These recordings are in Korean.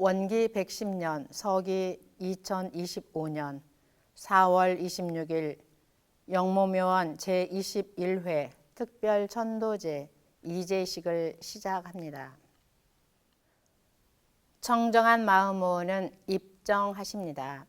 원기 110년 서기 2025년 4월 26일 영모묘원 제21회 특별 천도제 이제식을 시작합니다. 청정한 마음으로는 입정하십니다.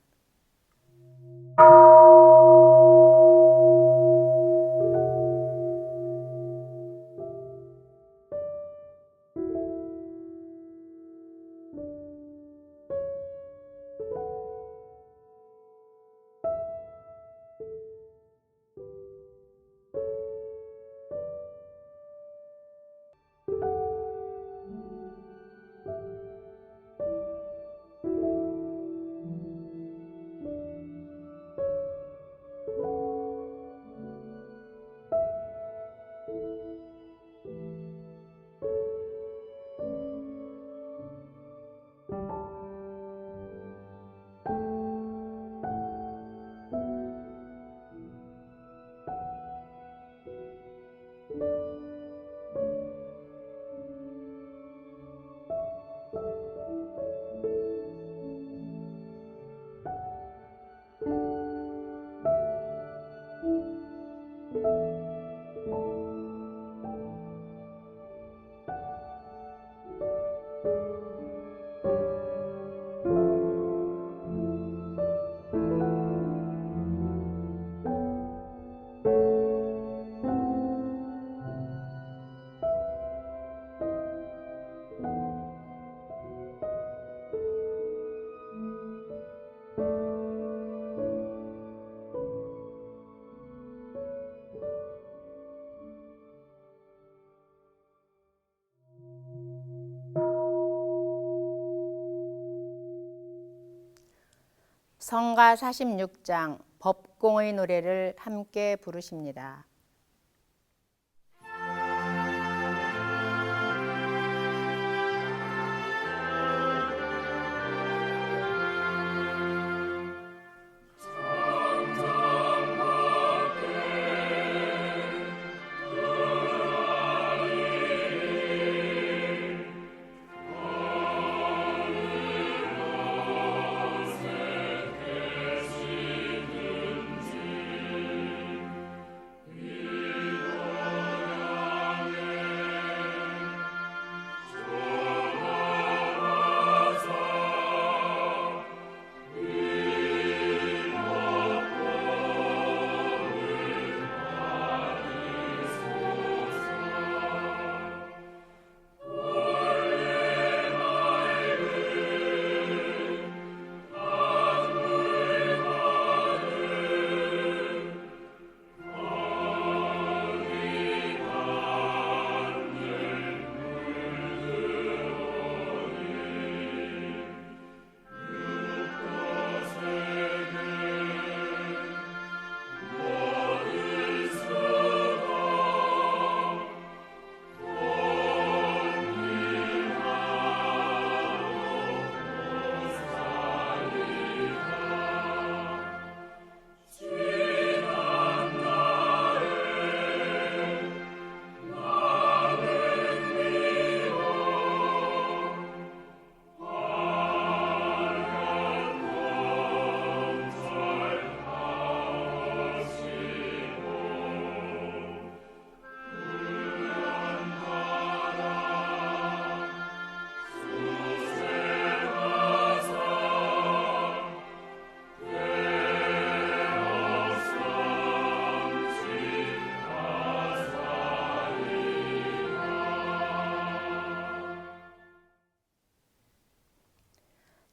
성가 46장 법공의 노래를 함께 부르십니다.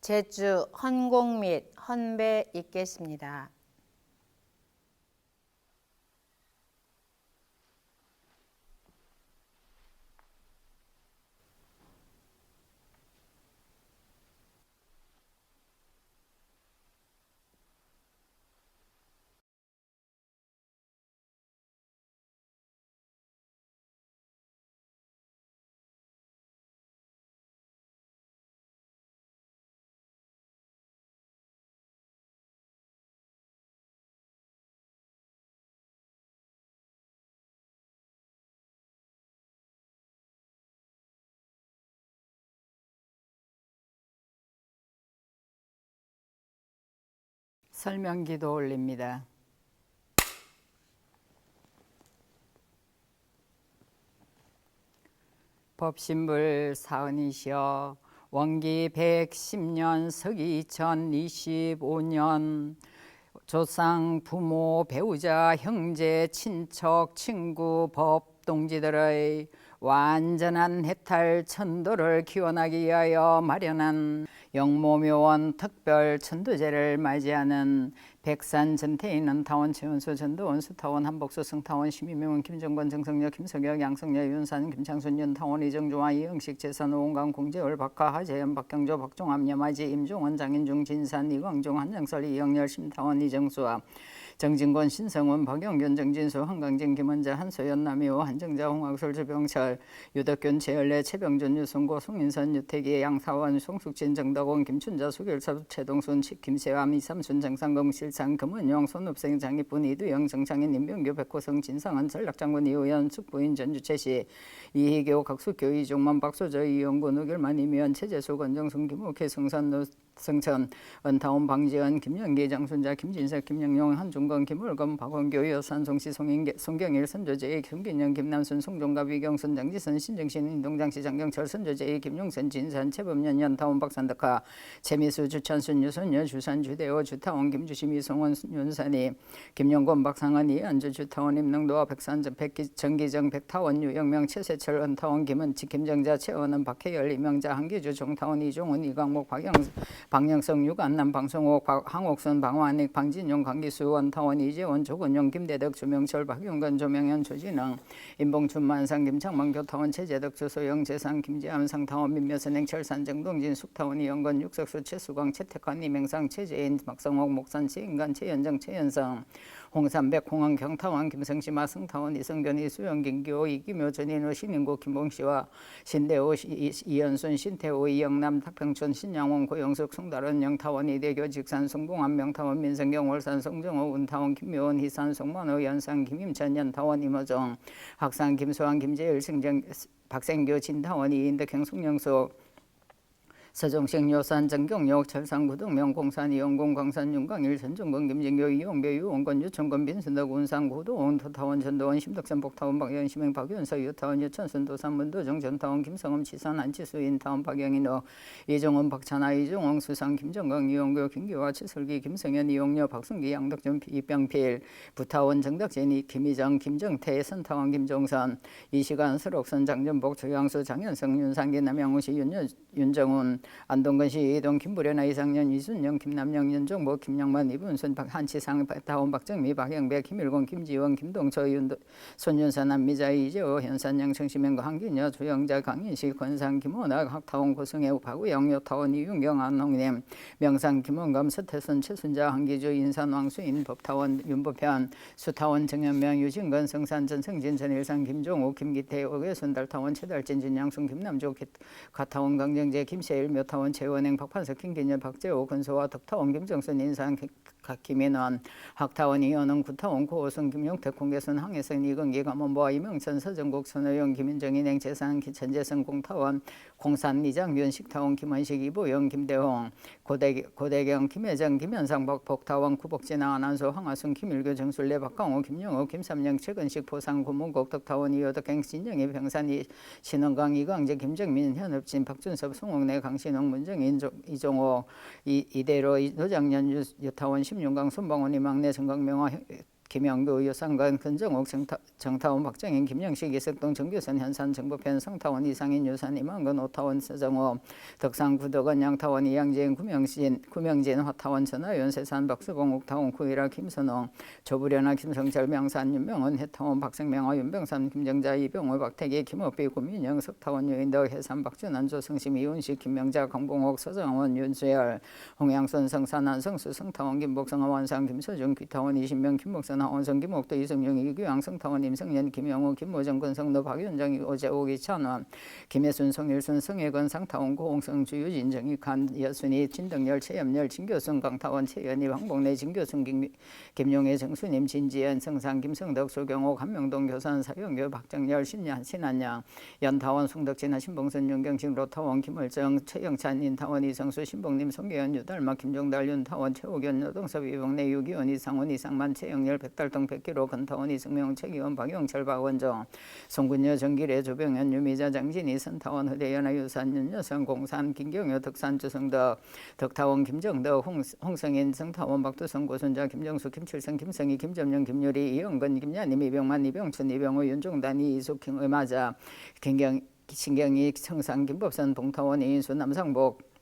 제주 헌공 및 헌배 있겠습니다. 설명기도 올립니다. 법신불 사은이시여 원기 110년 서기 2025년 조상, 부모, 배우자, 형제, 친척, 친구, 법, 동지들의 완전한 해탈 천도를 기원하기 위하여 마련한 영모묘원 특별 천도제를 맞이하는 백산 전태인 타원 최원수 전도원 수타원 한복수 승타원 심의명원 김정권 정성녀 김석혁 양성녀 윤산 김창순 윤타원 이정조와 이영식 재산 오은강 공재월 박하 하재현 박경조 박종암 여마지 임종원 장인중 진산 이광종 한정설 이영렬 심타원 이정수와 정진권 신성원 박영균 정진수 한강진 김원자 한소연 남이호 한정자 홍학솔 주병철 유덕균 최열래 최병준 유승고 송인선 유태기 양사원 송숙진 정덕원 김춘자 수결섭 최동순 김세암 이삼순 정상검 실상 금은영 손읍생 장희분 이두영 정창인 임병규 백호성 진상은 전략장군 이우연 숙부인 전주채시 이희교 각수교 이종만 박소저 이영군 의결만 이미연 최재수 권정순 김옥희 성산 성천 은타원 방지연 김영기 장순자 김진석 김영용 한중건 김월검 박원교 여산송시 송경일 선조제의 김균영 김남순 송종갑 위경순 장지선 신정신 인동장시 장경철 선조제의 김용선 진산 최범년 연타원 박산덕하 최미수 주찬순 유선여 주산 주대호 주타원 김주심 이송원 윤산이 김영권 박상은 이안주 주타원 임능도와 백산 정기정 백타원 유영명 최세철 은타원 김은치 김정자 최원은 박혜열 이명자 한기주 종타원 이종훈 이광목 박영성 유관남 방송옥 항옥선 방화닉 방진용 강기수 원타원 이재원 조건용 김대덕 조명철 박용건 조명현 조진영 임봉춘 만상 김창만 교타원 최재덕 조소영 재상 김재암 상타원 민묘선행 철산 정동진 숙타원 이영건 육석수 최수광 최택환 이명상 최재인 박성옥 목산 최인간 최연정 최연성 홍삼백 홍항 경타원 김성시마 승타원 이성견 이수영 김기호 이기묘 전인호 신인구 김봉시와 신대호 이연순 신태호 이영남 탁평춘 신양원 고영숙 송다른 영타원 이대교 직산 송봉암 명타원 민성경 월산 송정호 운타원 김묘원 희산 송만호 연상 김임천 연타원 임호정 학산 김수환 김재일 승정 박생교 진타원 이인덕형 송영숙 서종식 요산 정경역 철산구동명 공산 이영공 광산 윤광일 전종건 김진교 이용배 유원건 유천건 빈순덕 운산 구도원 도타원 전도원 심덕선 복타원 박영 심행 박윤서 유타원 유천순 도산 문도정 전타원 김성음 치산 안치수 인타원 박영인호 이종원 박찬하 이종원 수상 김정강 이용교 김기화 치설기 김성현 이용녀 박승기 양덕전 이병필 부타원 정덕진 김희정 김정태 선타원 김종선 이시간 설옥선 장전복 조양수 장현성 윤상기 남양우시 윤정훈 안동건시 이동 김부련아 이상년 이순영 김남영 연정보 김영만 이분순 한치상 타원 박정미 박영배 김일곤 김지원 김동초 손윤선 안미자 이재호 현산 양청시명과 한기녀 조영자 강인식 권상 김호나 학타원 고성애 박우영 요타원 이윤경 안홍님 명상 김원감 서태선 최순자 한기주 인산 왕수인 법타원 윤보편 수타원 정현명 유진건 성산 전성진 전일상 김종욱 김기태 오괴순 달타원 최달진 진양순 김남조 가타원 강정재 김세일 묘타원 최원행 박판석 김기녀 박재호 근소와 덕타원 김정순 인산 김인원 학타원 이현웅 구타원 고호성 김용택 공개선 항해선 이건기 감원보아 이명천 서정국 손호영 김인정인행 재산 기천재선 공타원 공산 이장균 식타원 김원식 이보영 김대홍 고대경 김혜정 김현상 복타원 구복진아 안한소 황하순 김일교 정술래 박강호 김영호 김삼영 최근식 보상 구문곡 덕타원 이호덕행 신영희 병산 신원강 이광재 김정민 현업진 박준섭 송옥래 강신홍 문정인 이종호 이대로 노장년 유타원 심윤강 손방원이 막내 정강명화 김영도 여상관 근정옥 정타원 박정인 김영식 이석동 정규선 현산 정보편 성타원 이상인 유산 이만건 오타원 서정호 덕상 구덕원 양타원 이양진 구명진 화타원 전하연 세산 박수봉 옥타원 구이라 김선홍 조부련아 김성철 명산 윤명원 해타원 박생명화 윤병산 김정자 이병호 박태기 김업비 구민영 석타원 유인덕 해산 박준환 조성심 이훈식 김명자 강봉옥 서정원 윤수열 홍양선 성산한 성수 성타원 김복성 원상 김서준 귀타원 이신명 김복선 하원성 김옥도 이승용 이규양 성타원 임성년 김영호 김모정 권성노 박윤정 오재옥 이찬원 김혜순 성일순 성혜건 상타원 고홍성 주유진 정익한 여순이 진덕열 최염열 진교순 강타원 최연희 황복래 진교순 김용혜 정수님 진지연 성상 김성덕 소경호 한명동 교산 사영교 박정열 신한양 연타원 송덕진아 신봉선 윤경식 로타원 김월정 최영찬 인타원 이성수 신봉님 송계현 유달마 김종달 윤타원 최옥연 노동섭 이봉내 유기원 이상원 이상만 최영열 백달동 백기로 건타원 이승명 최기원 박영철 박원정 송군여 정기래 조병현 유미자 장진희 선타원 허대연아 유산 윤여성 공산 김경효 덕산 주성덕 덕타원 김정덕 홍성인 성타원 박두성 고순자 김정수 김칠성 김성희 김점영 김유리 이영건 김야님 이병만 이병춘 이병호 윤종단 이이숙 김의마자 신경희 청상 김법선 동타원 이인수 남상복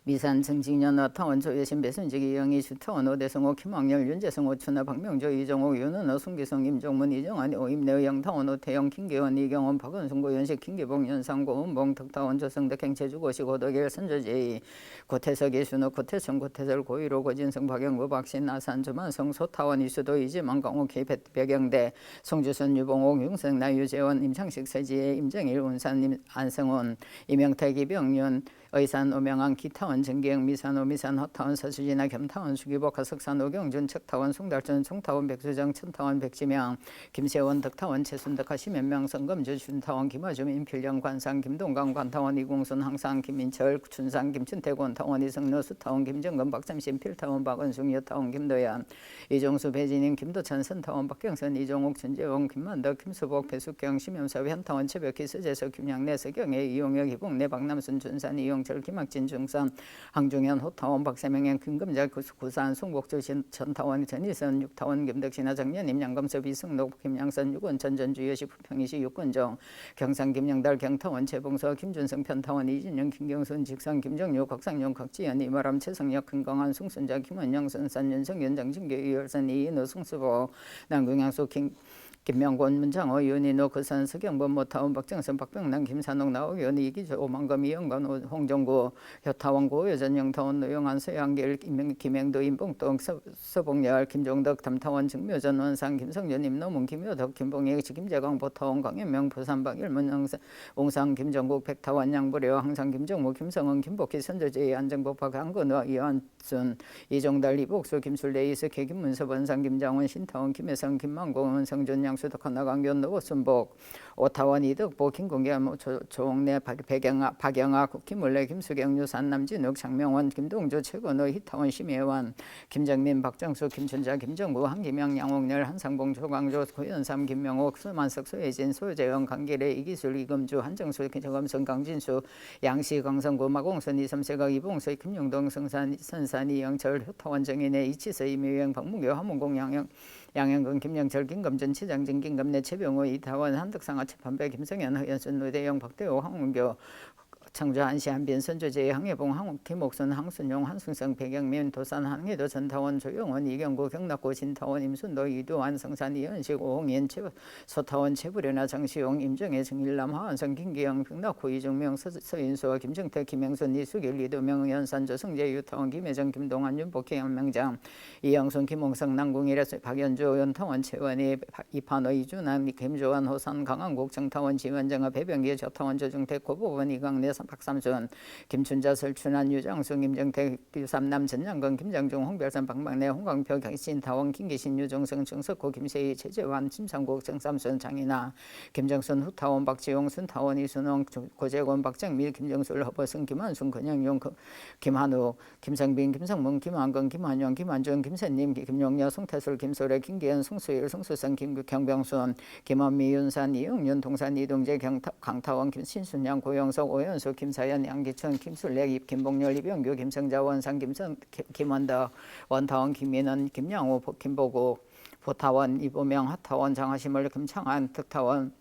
미산 정직년 어타원 조여신 배순직 이영희 주타원 오대성호 김왕열 윤재성 오춘하 박명조 이정호 윤은호 송기성 임종문 이정환 오임내 영타원 오태영 김계원 이경원 박은순 고연식 김계봉 연상고 은봉 덕타원 조성덕 행체주 고시 고덕일 선조제이 고태석 이순호 고태성 고태설 고일호 고진성 박영구 박신 나산 조만성 소타원 이수도 이지만 강호 배경대 송주선 유봉옥 용성 나유재원 임창식 세지혜 임정일 운산 안성원 이명택 이병윤 의산 오명한 기타원 정기영 미산 오미산 허타원 서수진아 겸타원 수기복 하석산 오경준 척타원 송달전 송타원 백수정 천타원 백지명 김세원 덕타원 최순덕 하시면명 성검주 준타원 김어줌 인필령 관상 김동강 관타원 이공순 항상 김민철 춘상 김춘태권 타원 이성노 수타원 김정건 박삼신 필타원 박은숙 여타원 김도연 이종수 배진인 김도찬 선타원 박경선 이종옥 전재원 김만덕 김수복 배숙경 심영섭 현타원 최백희 서재석 김양래 서경애 이용혁 이봉내 박남순 준산 이용 절 김학진 중산 항중현 호타원 박세명현 김금자 구산 송복조 전타원 전희선 육타원 김덕신아 정년임 양검섭 이승록 김양선 육원 전전주여시 부평이시 육건정 경상 김영달 경타원 최봉서 김준성 편타원 이진영 김경순 직선 김정유 곽상용 곽지연 이마람 최성혁 큰강한 송순자 김원영 선산 윤성현 장진교 이열선 이인호 송수보 남궁양수 김명권 문창호 윤인호 그산 서경범 모타원 박정선 박병남 김산옥 나오기원 이기조 오만검 이영관 홍정구 효타원 고여전 영타원 노영한 서양길 김행도 임봉동 서봉열 김종덕 담타원 증묘전 원상 김성전 임노문 김효덕 김봉희 김재광 보타원 강현명 부산박 일문 옹상 김정국 백타원 양부려 항상 김정무 김성은 김복희 선조제이 안정복박 한건화 이완순 이종달 이복수 김술래 이석혜 김문섭 원상 김장원 신타원 김혜성 김만공 원성준 양 수덕한 나강견 노순복 오타원 이덕보 김공겸 조옥래 박영학 김물래 김수경 유산 남진욱 장명원 김동조 최건호 희타원 심혜원 김정민 박정수 김춘자 김정구 한기명 양옥렬 한상봉 조광조 고현삼 김명옥 수만석 소혜진 소재영 강길래 이기술 이금주 한정수 정검선 강진수 양시 강성구 마공선 이섬세각 이봉서 김용동 성산 선산 이영철 효타원 정인의 이치서 이미영 박문교 함원공 양현근 김영철 김검전 최장진 김검내 최병호 이타원 한덕상아 최판배 김성현 허연순 노대영 박대호 황문교 창조 한시 한빈 선조제의 항해봉 항옥 김옥선 항순용 한승성 배경민 도산 항해도 전타원 조영원 이경구 경락고 진타원 임순도 이두환 성산 이현식 오홍인 소타원 최부련아 정시용 임정혜 정일남 하원성 김기영 병락호 이종명 서인수와 김정태 김영순 이수길 이두명 연산 조성재 유타원 김혜정 김동환 윤복희 양명장 이영순 김홍성 남궁일에 박연주 연타원 최원희 이판호 이준환 김조환 호산 강한국 정타원 지원정아 배병기 조타원 조중택 고보원 이강래 박삼순 김춘자 설춘한 유장수 김정택 유삼남 전양건 김장중 홍별산 박막내 홍광표 경신 타원 김기신 유종성 정석호 김세희 최재환 심상국 정삼순 장인아 김정순 후타원 박지용 순타원 이순홍 고재권 박정밀 김정술 허버승 김한순 근영용 김한우 김성빈 김성문 김한건 김한영 김한준 김선님 김용여 송태술 김소래 김기현 송수일 송수성 김경병순 김원미 윤산 이영윤 동산 이동재 강타원 김신순양 고영석 오연수 김사연 양기춘 김술래 김봉열 이병규 김성자 원상 김원덕 원타원 김민원 김양호 김보고 보타원 이보명 하타원 장하시물 김창한 덕타원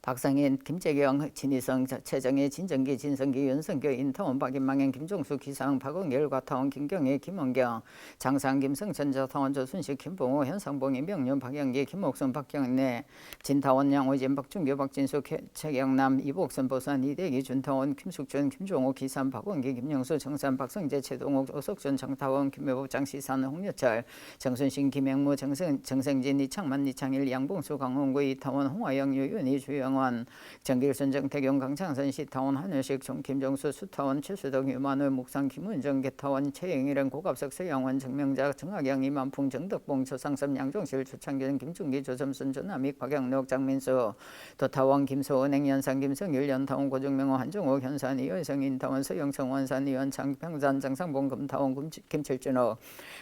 박성인, 김재경, 진희성, 최정희, 진정기, 진성기, 윤성교, 인타원, 박인망현, 김종수, 기상, 박은결, 과타원, 김경희, 김원경, 장상, 김성천, 저타원, 조순식, 김봉호, 현상봉, 임병윤, 박영기, 김옥순, 박경래, 진타원, 양호진, 박준규, 박진수, 최경남, 이복선, 보산, 이대기, 준타원, 김숙준, 김종호, 기산, 박원기, 김영수, 정산, 박성재, 최동욱, 오석준, 정타원, 김여복, 장시산, 홍여철, 정순신, 김행무, 정성진, 이창만, 이창일, 양봉수, 강홍구, 이타원, 홍화영, 유윤희, 주영원, 정길순, 정태경, 강창선, 시타원, 한효식, 김정수, 수타원, 최수덕, 유만우, 묵상, 김은정, 개타원, 최영일은, 고갑석, 서양원, 정명자, 정학영, 이만풍, 정덕봉, 조상섭, 양종실, 조창균, 김중기, 조점순, 조남익, 박영록, 장민수, 도타원, 김소은, 행연산, 김성일, 연타원, 고정명호, 한종욱, 현산, 이현성, 인타원, 서영청, 원산, 이현창, 평산, 장상봉, 금타원, 김칠준호,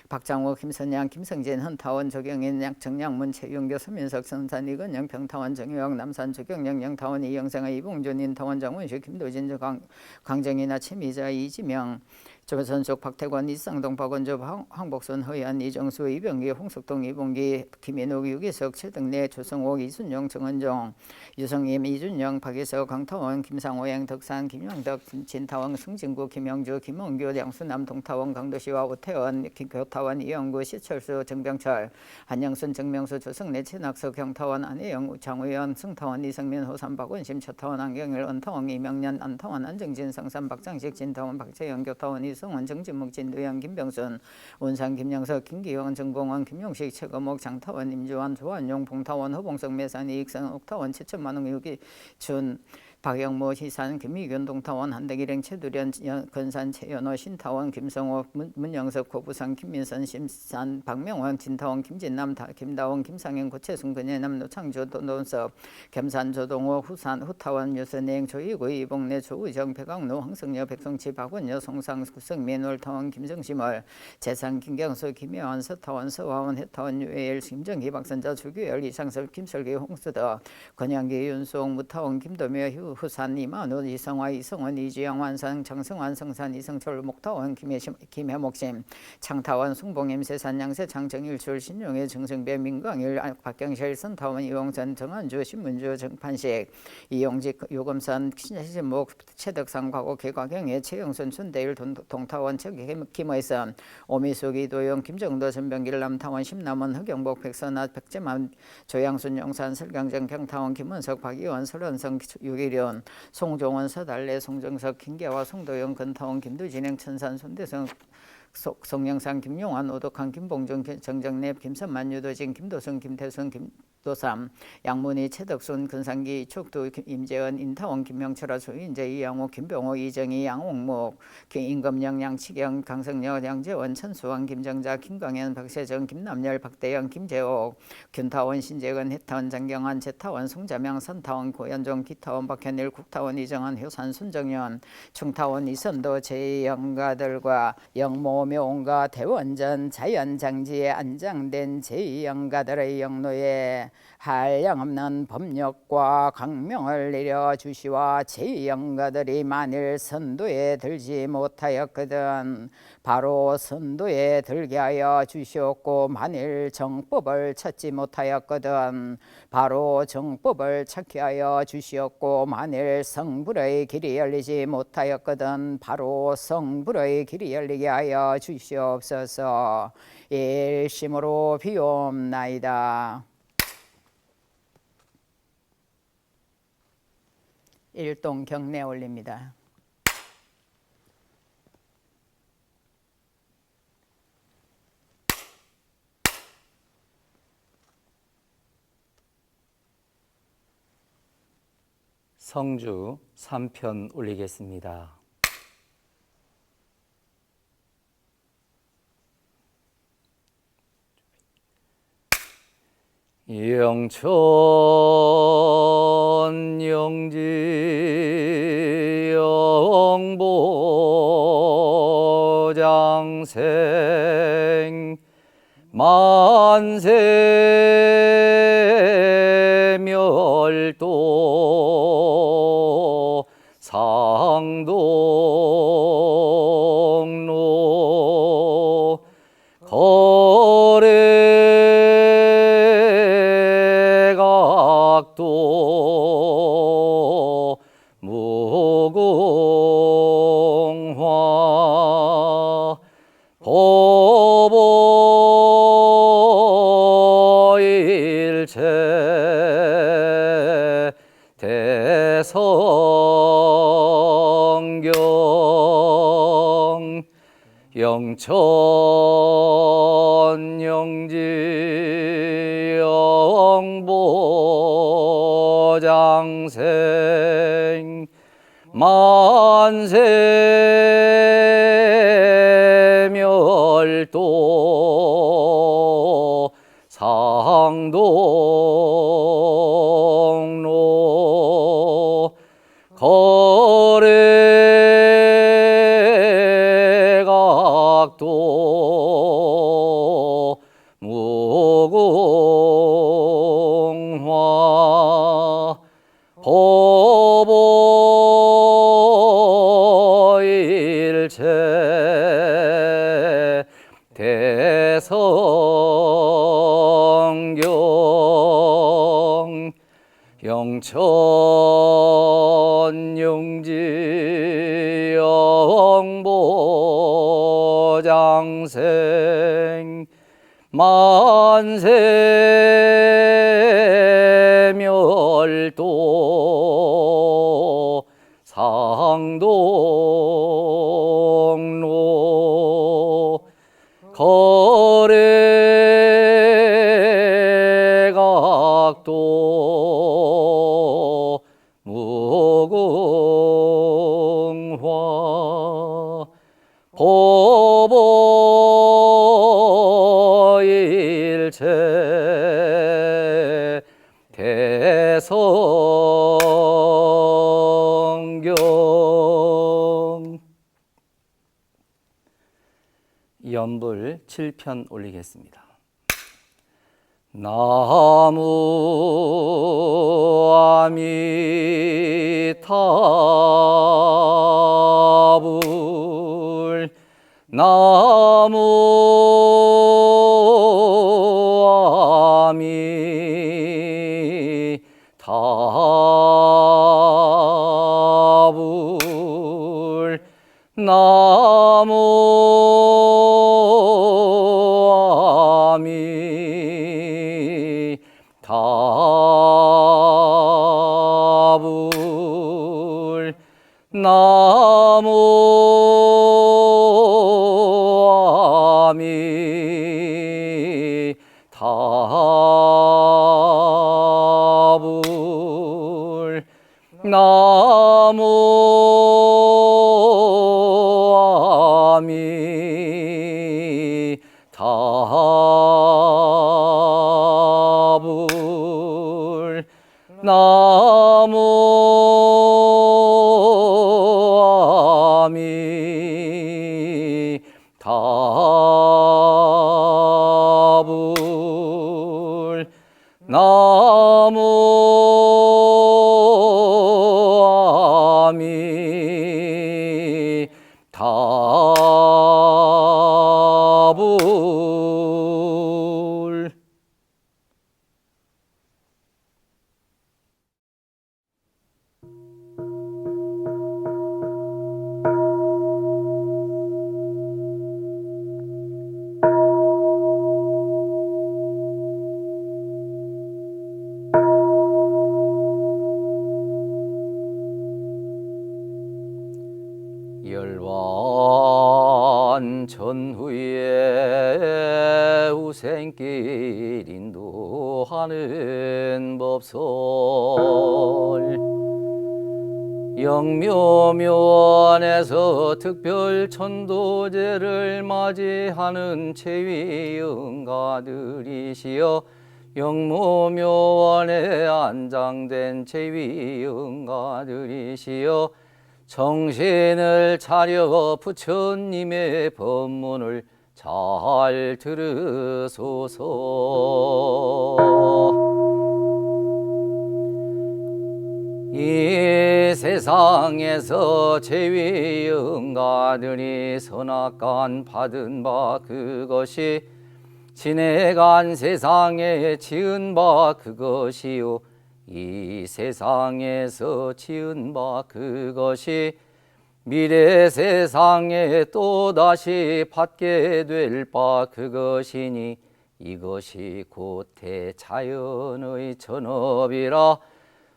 박장호, 김선양, 김성진, 헌타원, 조경인, 정양문, 최윤교, 서민석, 선산, 이건영, 평타원, 정유영, 남산, 조경영, 영타원, 이영생아, 이봉준, 인타원, 장원식, 김도진, 강정이나 최미자, 이지명, 조선속, 박태관, 이상동, 박원조, 황복선, 허연, 이정수, 이병기, 홍석동, 이봉기, 김인욱, 유기석, 최덕래, 조성옥, 이순영, 정은종, 유성임, 이준영, 박예석, 강타원, 김상호행, 덕산, 김영덕, 진타원, 승진구, 김영주, 김원규, 양수남, 동타원, 강도시와 오태원, 교타원, 이영구, 시철수, 정병철, 한영순, 정명수, 조성래, 최낙석, 경타원, 안혜영, 장우현, 승타원, 이성민, 호삼, 박원심, 최타원, 안경일, 은타원, 이명년, 안타원, 안정진, 성산, 박장식, 진타원, 박채영, 교타원, 이성원, 정진묵, 진두영, 김병순, 원산, 김영석, 김기영, 정봉원, 김용식, 최거목, 장타원, 임주환, 조한용, 봉타원, 허봉석, 매산, 이익선, 옥타원, 최천만웅, 유기춘, 박영모, 희산, 김미균, 동타원, 한대기령, 최두련, 건산, 최연호, 신타원, 김성호, 문영석, 고부산, 김민선, 심산, 박명원, 진타원, 김진남, 김다원, 김상현, 고채순, 근예남, 노창조, 노원섭, 겸산, 조동호, 후산, 후타원, 유선행, 조이구, 이봉래, 조의정, 백광로, 황성여, 백성치, 박원여, 송상, 구성민, 올타원, 김정심월, 재산, 김경수, 김여원, 서타원, 서화원, 해타원, 유해일, 김정희, 박선자, 주규열, 이상섭, 김설기, 홍수더, 권양기, 윤송, 무타원, 김도며, 후산, 이만우, 이성화, 이성원, 이주영, 완산, 정성환, 성산, 이성철, 목타원, 김해목심, 창타원, 숭봉임, 세산, 양세창, 정일출, 신용의, 정성배, 민광일, 박경실, 선타원, 이용선, 정한주, 신문주, 정판식, 이용직, 요금선, 신신목, 최덕상, 과고, 개과경의, 최영순, 순대일, 동타원, 김의선, 오미숙, 이도영, 김정도, 전병길, 남타원, 심남원, 흑영복, 백선아, 백재만, 조양순, 용산, 설강정, 경타원, 김은석, 박이원, 설원성, 유기련, 송종원, 서달래, 송정석, 김계화, 송도영, 건타원, 김두진행, 천산, 손대성, 송영상, 김용환, 오덕한, 김봉준, 정정랩, 김선만, 유도진, 김도승, 김태순, 김도삼, 양문희, 최덕순, 근상기, 촉두, 임재원, 인타원, 김명철아, 조인재, 이양호, 김병호, 이정희, 양옥목, 임금영, 양치경, 강성여, 양재원, 천수왕, 김정자, 김광현, 박세정, 김남열, 박대영, 김재옥, 균타원, 신재근, 해타원, 장경환, 제타원, 송자명, 선타원, 고현종, 기타원, 박현일, 국타원, 이정환, 효산, 순정연, 충타원, 이선도, 제2영가들과 영모, 묘가, 대원전, 자연장지에 안장된 제2영가들의 영노에 한량없는 법력과 강명을 내려주시와 제2영가들이 만일 선도에 들지 못하였거든 바로 선도에 들게 하여 주시옵고 만일 정법을 찾지 못하였거든 바로 정법을 찾게 하여 주시옵고 만일 성불의 길이 열리지 못하였거든 바로 성불의 길이 열리게 하여 주시옵소서. 일심으로 비옵나이다. 일동 경례 올립니다. 성주 3편 올리겠습니다. 영천 영지 영보장생 만세멸도 상동로 거래 각도 일체 대성경 영천 영지 영보장생 만세 멸도 상동로 거래각도 무궁화 보보일체 대성경 영천 영지 영보장생 만세 멸도 상동로 거래각도 무궁화 보보일체 대성경 연불 7편 올리겠습니다. 나무 아미타불 나무 아미타불 나무 아미타불 나무 아미타불 나무 아미타불 나무 아미타불 나무 아미타불 열반 전후에 우생길 인도하는 법설 영묘묘원에서 특별 천도제를 맞이하는 제위응가들이시여 영무묘원에 안장된 제위응가들이시여 정신을 차려 부처님의 법문을 잘 들으소서. 이 세상에서 제위응가들이 선악간 받은 바 그것이 지내간 세상에 지은 바 그것이요 이 세상에서 지은 바 그것이 미래 세상에 또다시 받게 될 바 그것이니 이것이 고태 자연의 전업이라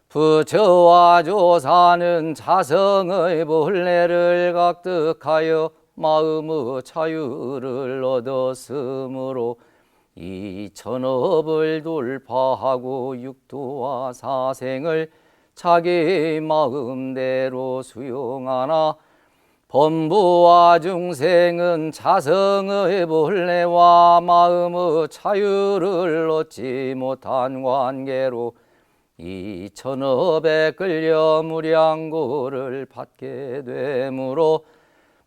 부처와 조사는 자성의 본래를 각득하여 마음의 자유를 얻었으므로 이 전업을 돌파하고 육도와 사생을 자기 마음대로 수용하나 범부와 중생은 자성의 본래와 마음의 자유를 얻지 못한 관계로 이 전업에 끌려 무량고를 받게 되므로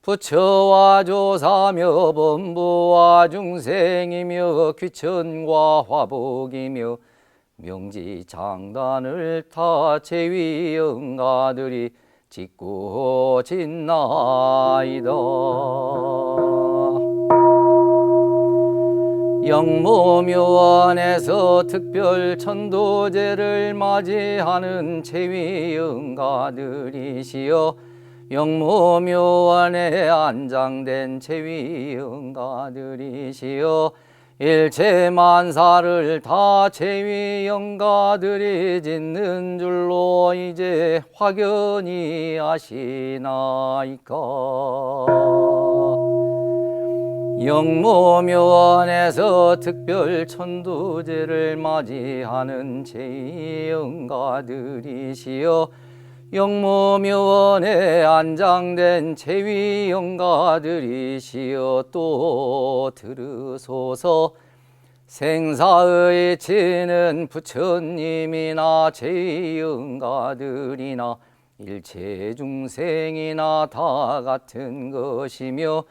부처와 조사며 범부와 중생이며 귀천과 화복이며 명지장단을 타 제위 영가들이 짓고 짓나이다. 영모묘원에서 특별 천도제를 맞이하는 제위 영가들이시여 영모묘원에 안장된 제위 영가들이시여 일체 만사를 다 제위 영가들이 짓는 줄로 이제 확연히 아시나이까. 영모묘원에서 특별 천도제를 맞이하는 제위 영가들이시여 영모묘원에 안장된 제위 영가들이시여 또 들으소서. 생사의 치는 부처님이나 제위 영가들이나 일체 중생이나 다 같은 것이며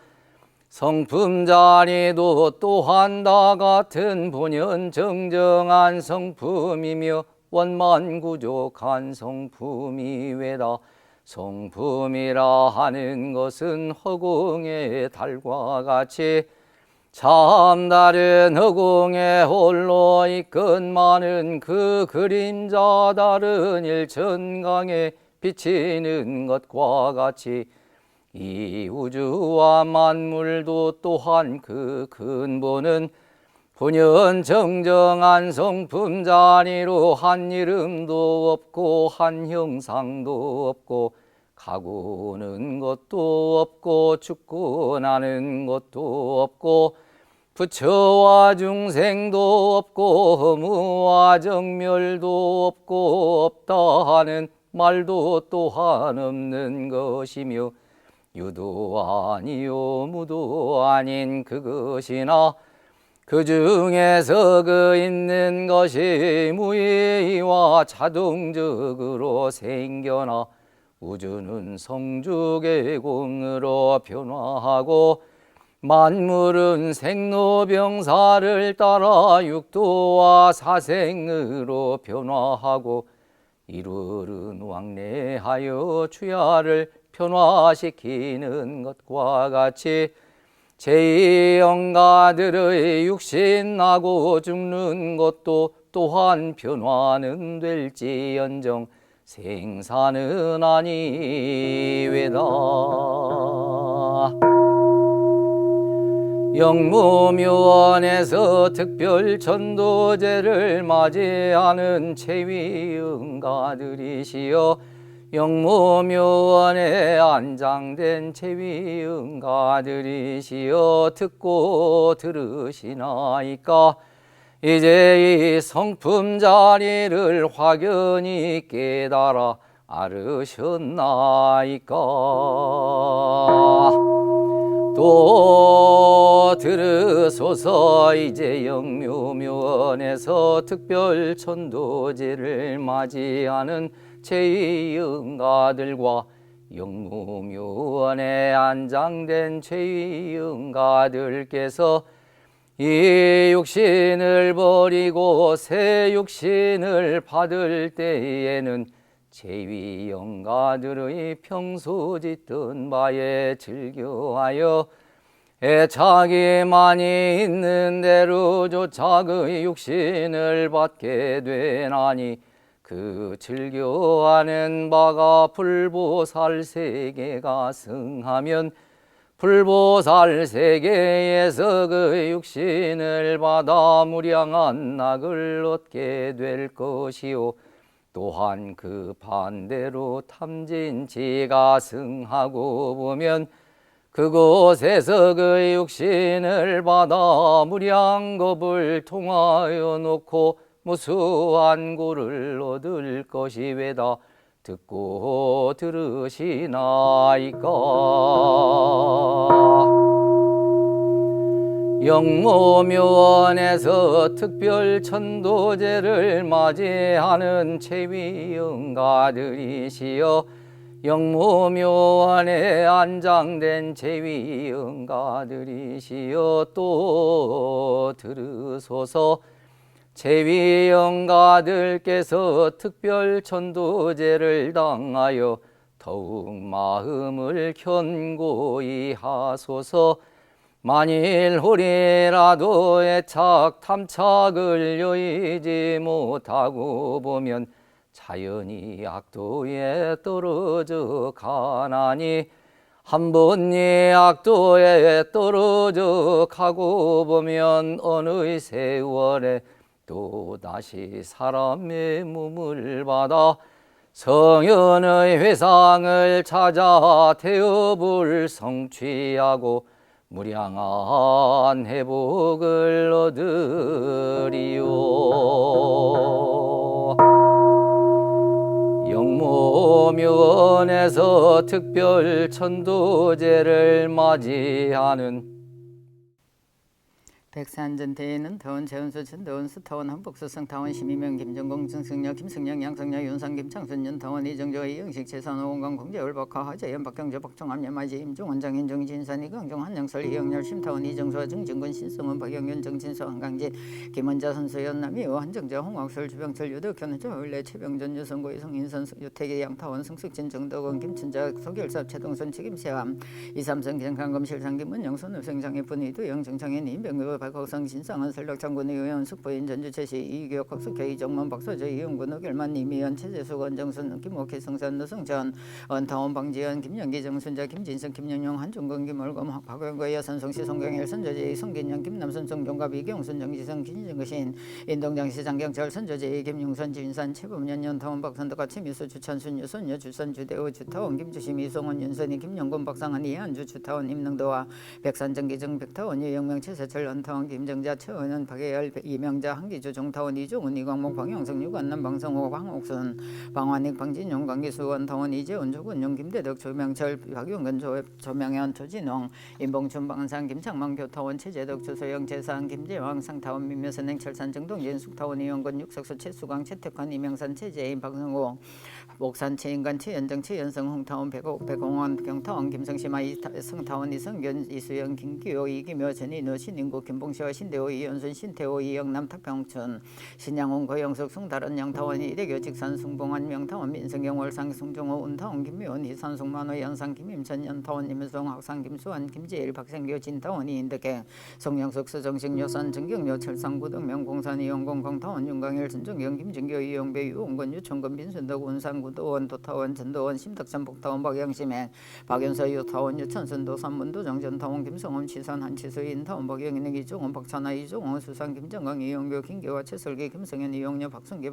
성품자리도 또한 다 같은 본연 정정한 성품이며 원만구족한 성품이 외다. 성품이라 하는 것은 허공의 달과 같이 참다른 허공에 홀로 이끈 많은 그 그림자 다른 일천강에 비치는 것과 같이 이 우주와 만물도 또한 그 근본은 본연 정정한 성품 자리로 한 이름도 없고 한 형상도 없고 가고는 것도 없고 죽고 나는 것도 없고 부처와 중생도 없고 허무와 정멸도 없고 없다 하는 말도 또한 없는 것이며 유도 아니요 무도 아닌 그것이나 그 중에서 그 있는 것이 무의와 자동적으로 생겨나 우주는 성주계공으로 변화하고 만물은 생로병사를 따라 육도와 사생으로 변화하고 이르른 왕래하여 주야를 변화시키는 것과 같이 제이 영가들의 육신 나고 죽는 것도 또한 변화는 될지언정 생사는 아니외다. 영무묘원에서 특별 천도제를 맞이하는 제위 영가들이시여 영무묘원에 안장된 제위 영가들이시여 듣고 들으시나이까. 이제 이 성품 자리를 확연히 깨달아 알으셨나이까. 또 들으소서. 이제 영묘묘원에서 특별 천도제를 맞이하는 제위 영가들과 영무묘원에 안장된 제위 영가들께서 이 육신을 버리고 새 육신을 받을 때에는 제위 영가들의 평소 짓던 바에 즐겨하여 애착이 많이 있는 대로조차 그 육신을 받게 되나니 그 즐겨하는 바가 불보살 세계가 승하면 불보살 세계에서 그 육신을 받아 무량한 낙을 얻게 될 것이요 또한 그 반대로 탐진치가 승하고 보면 그곳에서 그 육신을 받아 무량겁을 통하여 놓고 무수한 고를 얻을 것이 외다 듣고 들으시나이까. 영모묘원에서 특별 천도제를 맞이하는 제위응가들이시여 영모묘원에 안장된 제위응가들이시여 또 들으소서. 제위영가들께서 특별 천도제를 당하여 더욱 마음을 견고히 하소서. 만일 혹이라도 애착 탐착을 여의지 못하고 보면 자연히 악도에 떨어져 가나니 한 번 이 악도에 떨어져 가고 보면 어느 세월에 또 다시 사람의 몸을 받아 성현의 회상을 찾아 태업을 성취하고 무량한 회복을 얻으리요. 영모묘원에서 특별 천도제를 맞이하는 백산전대에는 더원 재원수 전더원 수타원 한복수 성타원 심의명 김정공 정승려 김승영 양성려 윤상 김창순 윤타원 이정조 이영식 재산 오원강 공재월 박하 하재현 박경재 박종암 여마지 임종원 장인정 진산 이강종 한영설 이영렬 심타원 이정수와 정진군 신성원 박영윤 정진수 한강진 김원자 선수 연남이 한정자 홍학설 주병철 유덕현 조을래 최병전 유성고 이성인선 유태계 양타원 승숙진 정덕원 김춘자 소결삽 최동선 책임세함 이삼성 경강검 실상 김문영선 우생장의 분위도 영정창인 임병규 박학성 신상은 설력장군 의원 숙부인 전주채시 이교역 학숙회 이정만 박서저 이용군 의결만 이미연 최재수 원정순 김옥희 성산 노승전 언타원 방지연 김영기 정순자 김진성 김영용 한중건 김월검 박영거 여선성시 송경일 선조제 성긴영 김남순 송종갑 이경순 정지성 김진거신 인동장시 장경철 선조제 김용선 진산 최범년 연타원 박선덕과 최미수 주찬순 유선여 주선 주대호 주타원 김주심 이송원 윤선이 김영곤 박상한 이한주 주타원 임능도와 백산정기정 백타원 유영명 최세철 연타원 김정자 최원은 박예열 이명자 한기주 정타원 이종훈 이광목 방영성 유관남 방성호 방옥순 방환익 방진용 강기수 원타원 이재원 조근용 김대덕 조명철 박용근 조명현 조진홍 임봉춘 방산 김창만 교타원 최재덕 조소영 재산 김재왕 상타원 민묘선행 철산 정동진 숙타원 이영건 육석수 최수광 최택환 이명산 최재인 박성호 목산 최인관 최연정 최연성 홍타원 백공원 경타원 김성시마 성타원 이성견 이수영 김기호 이기묘 전인우 신인구 김봉시와 신대호 이연순 신태호 이영남 탁병춘 신양훈 고영석 숭다른 양타원 이대교 직산 숭봉한 명타원 민성경 월상 숭종호 운타원 김미원 이산숙 만호 연상 김임천 연타원 임수ong 학상 김수환 김지일 박생교 진타원 이인덕행 송영석 서정식 요산 정경료 철상 구덕명 공산 이영공 공타원 윤광일 전정경 김진교 이영배 유홍건 유천건 민순덕 운상 구도원 도타원 전도원 심덕천 복타원 박영심행 박연서 유타원 유천순 도산문 도정전타원 김성원 치산 한치수 인타원 박영인의 이종원 박찬하 이종원 수상 김정강 이영교 김계화 최설기 김성현 이용녀 박성기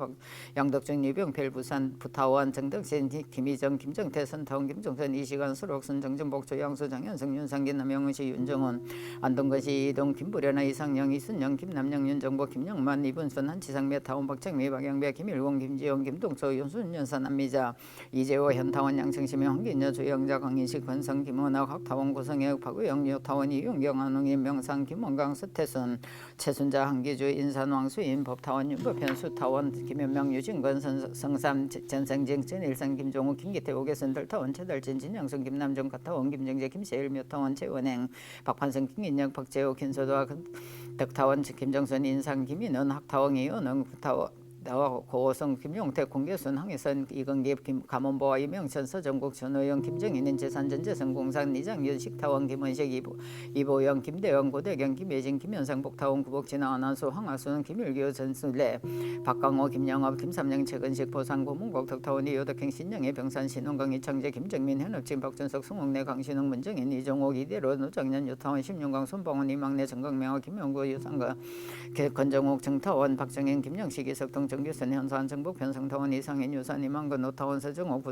양덕준 이병필 부산 부타원 정덕신 김희정 김정태 선타원 김종선 이시간 수록선 정정복 조양수 장현성 윤상기 남영은시 윤정원 안동거시 이동 김부려나 이상영 이순영 김남영 윤정복 김영만 이분순 한치상 메타원 박정미 박영배 김일공 김지영 김동서 윤순 연산 안미자 이재호 현타원 양성심의 황긴여 조영자 강인식 권성 김원학 학타원 구성혁 박우영 요타원 이용경 안웅인 명상 김원강 서태순 최순자 한기주 인산 왕수인 법타원 윤법현 수타원 김현명 유진건 성삼 전성정 전일성 김종우 김기태 오계선 들타원 최달진 진영성 김남정 가타원 김정재 김세일 묘타원 최원행 박판성 김인혁 박재호 김소도와 덕타원 김정선 인상 김인원 학타원 이은영 부타원 고호성, 김용태, 공개순, 황희선, 이건기, 감원보와 이명천, 서정국, 전호영, 김정인, 재산전재선, 공산, 이장윤, 식타원, 김원식, 이보영, 김대영, 고대경, 김예진, 김현상, 복타원, 구복진아, 안한수, 황하순, 김일규, 전술래, 박강호, 김영업, 김삼영, 최근식, 보상구, 문곡, 덕타원, 이효덕행, 신영애, 병산, 신원강, 이창재, 김정민, 현업진, 박준석, 송옥래, 강신웅, 문정인, 이종옥, 이대로, 노정년, 유타원, 심윤광, 손봉원, 이막내, 정강명화, 김영구, 유상가, 권정욱, 정타원, 박정현, 김영식, 이석동, 정규선, 현수한, 정복, 변성타원, 이상인, 유산, 이만근, 오타원, 서정옥,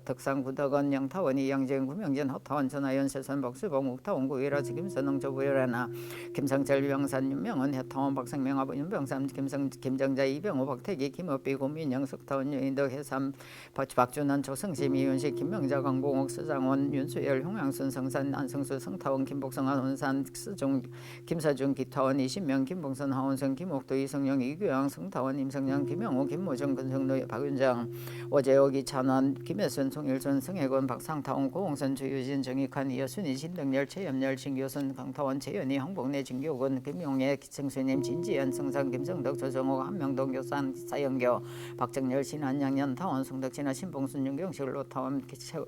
덕상, 구덕원, 영타원, 이양재현, 구명진, 허타원, 전하연, 세선, 박수봉, 욱타원, 구일아지, 김선웅, 조부열하나, 김성철, 유영산, 윤명은, 해타원, 박성명, 아부, 윤병삼, 김정자, 이병호, 박태기, 김업비, 고민영, 석타원, 유인덕, 해삼, 박준환, 조성심, 이윤식, 김명자, 강봉옥, 서장원, 윤수열, 홍양순, 성산, 안성수, 성타원, 김복성, 안원산, 스종, 김사준, 기타원, 이신명, 김봉선, 하원성, 김옥도, 이성영, 이규영, 성타원, 임성영, 김영호, 김모정, 근성로, 박윤장, 오재옥, 이찬원, 김혜순, 송일순, 성혜권, 박상타원, 고홍선, 주유진, 정익환, 이여순이, 신덕열, 최염열, 진교선, 강타원, 최연희, 홍복래, 진교근, 김용애, 기청수님, 진지연, 성상, 김성덕, 조정호, 한명동, 교산, 사영교, 박정열, 신한양, 연타원, 송덕진아, 신봉순, 윤경식, 로타원,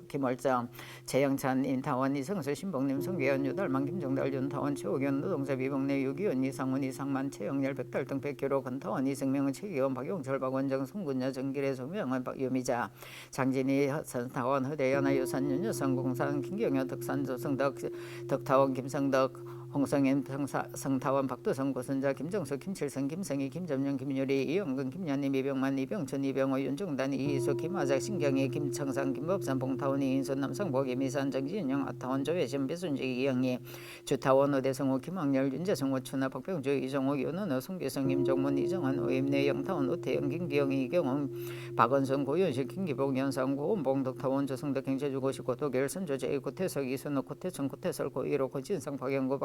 김월장, 최영찬, 인타원, 이성수, 신봉님, 송계현, 유달만, 김정달, 윤타원, 최호견, 노동섭, 이봉래, 유기원, 이상훈, 이상만, 최영렬, 백달등, 백기로, 건타원, 이승명은, 최기원, 박용철, 박원정, 송군여, 정길의, 소명은, 유미자, 장진희, 선타원, 허대연아, 유산, 윤여성, 공산, 김경현, 덕산, 조성덕, 덕타원, 김성덕, 홍성현, 성타원, 박도성, 고선자, 김정수, 김칠성, 김성희, 김점영, 김유리, 이영근, 김연임, 이병만, 이병춘, 이병호, 윤중단, 이희수, 김화작, 신경희, 김청상, 김법산, 봉타원, 이인순, 남성복, 이미산, 정진영, 아타원, 조혜심, 배순직, 이영희, 주타원, 오대성호, 김학렬, 윤재성, 오춘하, 박병주, 이정호, 윤은호, 송기성, 임종문, 이정환, 오임내, 영타원, 오태영, 김기영, 이경원, 박원순, 고윤식, 김기복, 연상, 고은봉, 덕타원, 조성덕, 경제주, 고시고, 도결, 선조제, 고태석, 이순호, 고태천, 고태설, 고일호, 고진성, 박영구,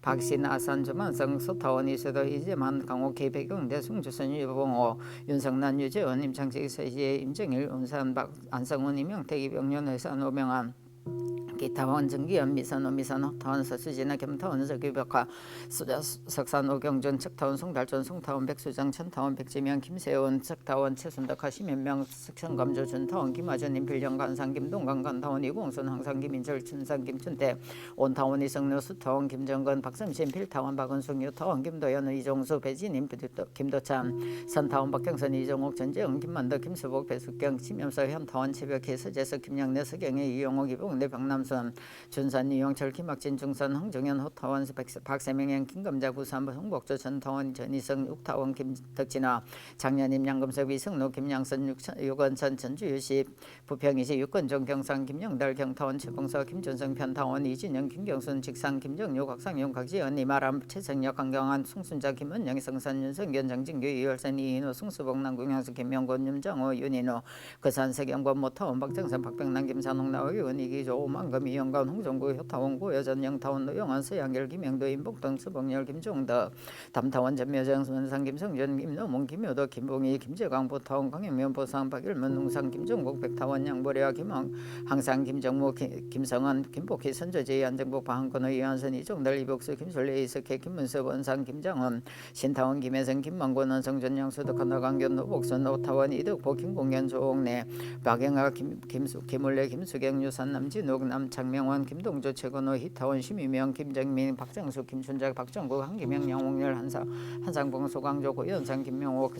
박신, 아산, 조만성, 서타원, 이세도, 이재만, 강옥희, 백영대, 송주선, 유봉호, 윤성난, 유재원, 임창직, 서희재, 임정일, 운산, 안성훈, 이명택, 이병년, 회산, 오명한, 기타원, 정기현, 미선호, 미선호, 타원, 서수진아, 겸타원, 서규벽화, 석산, 오경준, 척타원, 송달전, 송타원, 백수장, 천타원, 백지명, 김세원, 척타원, 최순덕화, 심현명, 석천감조, 준타원, 김하준, 임필령, 간상, 김동관, 간타원, 이공순, 항상, 김인철, 춘상, 김춘태, 온타원, 이성료, 수타원, 김정건, 박성신, 필타원, 박은숙, 유타원, 김도현, 이종수, 배진임, 김도참, 선타원, 박경선, 이종옥, 전재영, 김만덕, 김수복, 배숙경, 심염서, 현타원, 최벽희, 서재석, 김영래, 서경희, 이용옥, 이봉래, 박남선, 준산, 이용철, 김학진, 중산, 황정현, 호타원, 박세명현, 김감자, 부산, 홍복조, 전타원, 전희성, 육타원, 김덕진아, 장년임, 양금석, 이승로, 김양선, 유건선, 전주유시, 부평이시, 육건종, 경상, 김영달, 경타원, 최봉서, 김준성, 편타원, 이진영, 김경순, 직상, 김정유, 곽상용, 각지연, 이마람, 최성혁, 강경환, 송순자, 김은영, 성산, 윤성견, 장진규, 이열선, 이인호, 송수복, 남궁양수, 김명곤, 윤정호, 윤인호, 거산, 세경권, 모타원, 박정선, 박병남, 김산홍, 나의원, 이기조, 오만금, 이영관, 홍정구, 효타원, 고여전, 영타원, 노영환, 서양결, 김영도, 임복동, 수복열, 김종덕, 담타원, 전묘정, 선상, 김성준, 김노문, 김효덕, 김봉희, 김재광, 보타원, 강영면, 보상, 박일문, 농상, 김종국, 백타원, 양보리와 항상, 김정무, 김성원, 김복희, 선조지, 안정복, 방한권의 이한선, 이종달, 이복수, 김솔래, 이석혜, 김문섭, 원상, 김장원, 신타원, 김혜성, 김만권, 원성전, 양수덕, 하나강견, 노복선, 오타원, 이덕보, 김공현, 조옥래, 박영아, 김울래, 김수경, 유산, 남진욱, 남창명원, 김동조, 최건호, 희타원, 심유명, 김정민, 박정수, 김춘작, 박정국, 한기명, 양홍열, 한상봉, 소강조, 고연상, 김명호,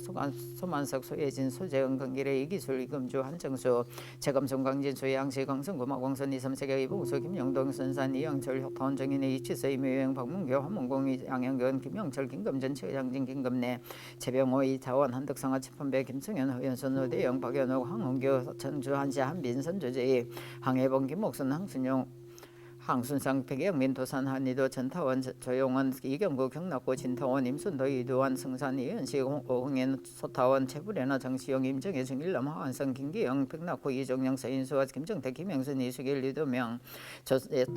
소만석, 소예진, 소재은, 건길의 이기술, 이금주, 한정수, 최검성, 강진수, 양시, 강성구, 마공선, 이삼세계, 이봉수, 김영동, 선산, 이영철, 효타원, 정인의 이치서, 이묘영, 박문교, 한문공, 양영근, 김영철, 김금전, 최장진, 김금래, 최병호, 이타원, 한덕상화, 최판배, 김승현, 허연선, 오대영, 박연옥, 황홍교, 전주, 한시, 한빈, 선조제이, 항해봉, 김목선, 항순용, 항순상, 백영민, 도산, 한이도, 전타원, 조용원, 이경구, 경락고, 진타원, 임순도, 이두환, 성산, 이은식, 홍엔, 소타원, 최불애나, 정시영, 임정혜, 정일남, 하완성, 김기영, 백낙호, 이종영, 서인수와 김정태, 김영순, 이수길, 이도명,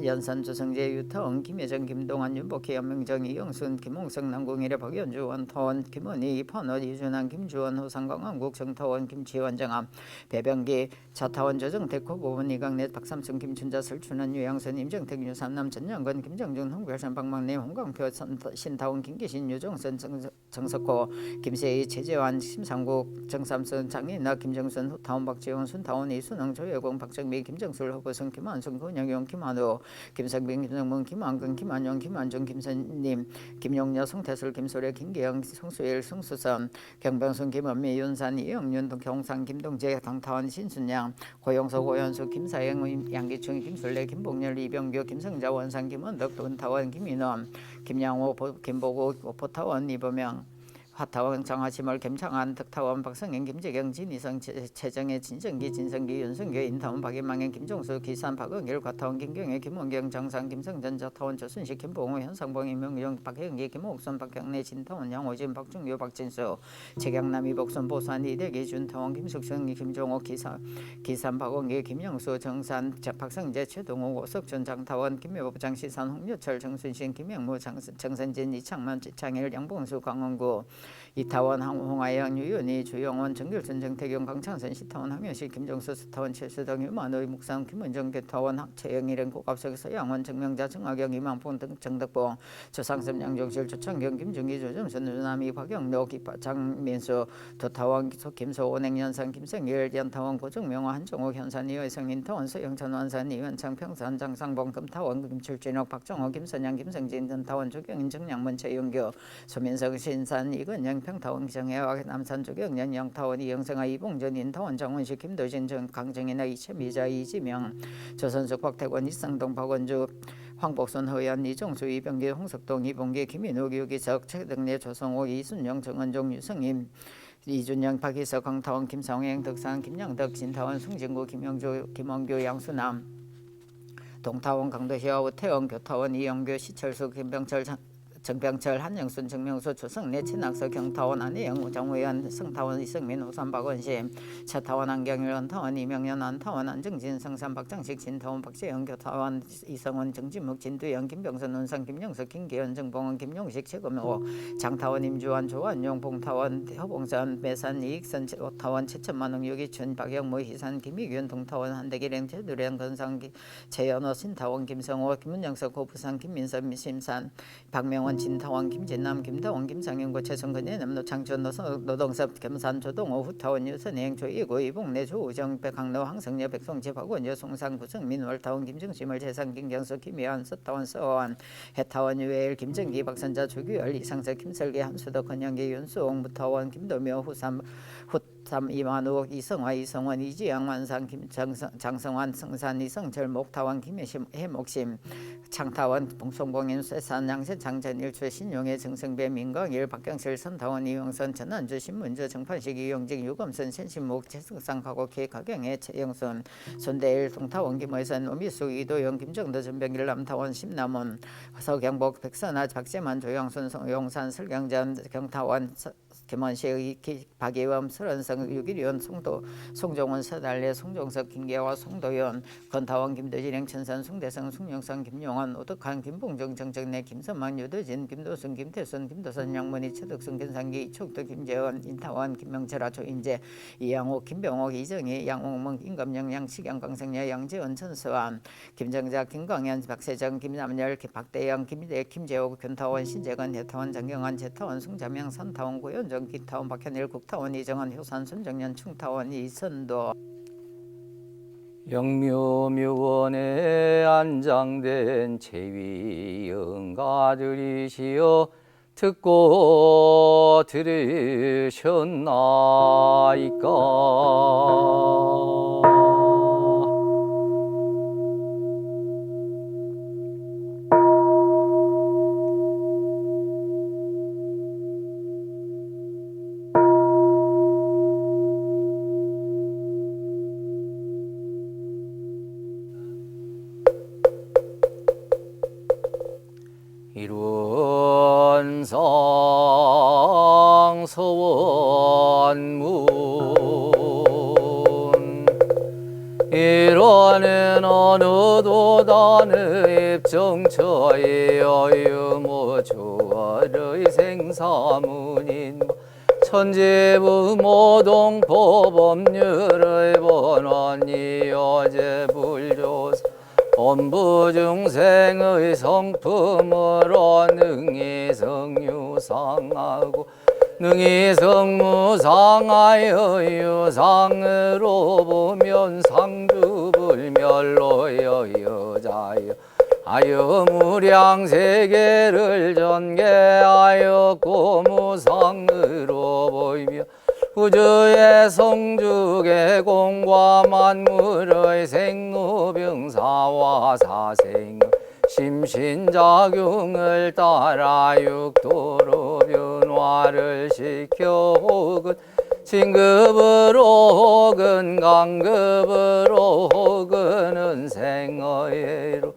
연산, 조성재, 유타원, 김혜정, 김동환, 윤복희, 연명정, 이영순, 김홍성, 남궁일의 박연주, 원타원, 김은희, 이판원, 이준환, 김주원, 호상강, 한국, 정타원, 김치원, 정암, 배병기, 차타원, 조정택, 고보원, 이강래, 박삼순, 김춘자, 설춘원, 유양선, 임정 정택, 유산남, 전영건, 김정준, 홍별산, 박막내, 홍광표, 신타원, 김기신, 유종선, 정석호, 김세희, 최재환, 심상국, 정삼선, 장인나, 김정순, 후타원, 박지원, 순타원, 이순영, 조혜공, 박정미, 김정술, 허보성, 김한순, 권영용, 김한우, 김성빈, 김성문, 김한근, 김한용, 김한중, 김선님, 김용녀, 송태술, 김소래, 김계영, 송수일, 송수선, 경병순, 김원미, 윤산, 이영윤, 경상, 김동재, 강타원, 신순양, 고용서, 고현수, 김사영, 양기충, 김술래, 김봉렬, 이병규, 김성자, 원상, 김원덕, 돈타원, 김인원, 김양호, 김보고, 포타원, 이범영, 화타원, 장하시몰, 김창한, 덕타원, 박성현, 김재경, 진희성, 최정혜, 진정기, 진성기, 윤성규, 인타원, 박인망현, 김종수, 기산, 박은길, 과타원, 김경혜, 김원경, 정상, 김성전, 저타원, 조순식, 김봉호, 현상봉, 임명용, 박형기, 김옥선, 박경래, 진타원, 양호진, 박중규, 박진수, 최경남, 이복선, 보산, 이대기, 준타원, 김숙성, 김종호, 기산, 박원기, 김영수, 정산, 박성재, 최동호, 오석준, 장타원, 김여보, 장시산, 홍유철, 정순신, 김영무, 정선진, 이창만, 지창일, 양봉수, 강원구, 이타원, 홍하영, 유윤희, 주영원, 정길순, 정태경, 강창선, 시타원, 황현식, 김정수, 스타원, 최수동, 유만의, 묵상, 김은정, 개타원, 최영, 일행, 고갑석, 서양원, 정명자, 정학영, 이만봉 등 정덕봉, 조상섭, 양종실, 조창경, 김중기, 조점선, 유남이, 박영로, 장민수, 도타원, 김소, 온행연산, 김성일, 연타원, 고정명화, 한정호, 현산, 이의성, 인타원, 서영천, 완산, 이현창, 평산, 장상봉, 금타원, 김출진옥, 박정호, 김선양, 김성진, 전타원, 조경인, 정량문, 최영교, 소민석, 신산, 이건영, 평타원, 기정해와 남산, 조경년, 영타원, 이영성아, 이봉전, 인타원, 정원식, 김도진, 강정인아, 이채미자, 이지명, 조선숙, 박태권, 이상동, 박원주, 황복순, 허연, 이종수, 이병기, 홍석동, 이봉기, 김인욱, 유기석, 최덕래, 조성호, 이순영, 정은종, 유성임, 이준영, 박희석, 강타원, 김성행, 덕산, 김영덕, 진타원, 송진구, 김영주, 김원규, 양수남, 동타원, 강도시아, 우태원, 교타원, 이영규, 시철수, 김병철, 정병철, 한영순, 정명수, 조성래, 친학서, 경타원, 안혜영, 정우현, 성타원, 이성민, 호산, 박원심, 차타원, 안경일, 원타원, 이명현, 안타원, 안정진, 성산, 박장식, 진타원, 박재영, 교타원, 이성원, 정진묵, 진두영, 김병선, 운상, 김영석, 김기현, 정봉원, 김용식, 최금호, 장타원, 임주환, 조한용, 봉타원, 허봉산, 매산, 이익선, 오타원, 최천만웅, 유기춘, 박영모, 희산, 김희균, 동타원, 한대기령, 최두령, 건상, 최연호, 신타원, 김성호, 김문영석, 고부산, 김민선, 심산, 박명원, 진타원, 김진남, 김다원, 김상영고, 최성근, 예남로, 장준, 노동섭, 겸산, 조동호, 후타원, 유선행, 조이고, 이봉래, 조우정, 백항로, 황성여, 백송지, 박원여, 송상, 구성민, 월타원, 김정심을, 재상, 김경수, 김희환, 서타원, 서원, 해타원, 유해일, 김정기, 박선자, 조규열, 이상석, 김설기, 한수덕, 건영기, 윤수홍, 무타원, 김도묘, 후삼, 이만우, 이성화, 이성원, 이지양, 완상, 장성환, 성산, 이성철, 목타원, 김해심, 해목심, 창타원, 봉송공인, 쇠산, 양세, 장전, 일출, 신용의, 정성배, 민광일, 박경실, 선타원, 이용선, 전환주, 신문주, 정판식, 이용직, 유검선, 신신목, 재승상, 가곡희, 가경혜, 최영선, 손대일, 동타원, 김의선, 오미숙, 이도영, 김정도, 전병길, 남타원, 심남원, 서경복, 백선아, 박재만, 조영순, 용산, 설경전, 경타원, 김원식, 박예범, 설원성, 유기련, 송종원, 서달래, 송종석, 김계화, 송도연, 건타원, 김도진행, 천산, 송대성, 송영상, 김용환, 오덕한, 김봉정, 정정래, 김선만, 유도진, 김도순, 김태순, 김도선, 양문희, 최덕순, 견상기, 이촉도, 김재원, 인타원, 김명철아, 조인재, 이양호, 김병옥, 이정희, 양홍문, 임감영, 양치경, 강성여, 양재원, 천수환, 김정자, 김광현, 박세정, 김남열, 박대영, 김희대, 김재옥, 견타원, 신재건, 해타원, 장경환, 재타원, 송자명, 선타원, 고현정, 기타원, 박현일, 국타원, 이정원, 효산, 손정년, 충타원, 이선도. 영묘묘원에 안장된 제위 영가들이시여 듣고 들으셨나이까. 일원상 서원문 일원은 어느도 단의 입정처이여 유무주월의 생사문인 천지부모동 법법률의 번원이 어제불조사 원부 중생의 성품으로 능히 성유상하고 능히 성무상하여 유상으로 보면 상주불멸로여 여자여 하여 무량세계를 전개하여 고무상으로 보이며 우주의 성주계공과 만물의 생로병사와 사생의 심신작용을 따라 육도로 변화를 시켜 혹은 진급으로 혹은 강급으로 혹은 은생어예로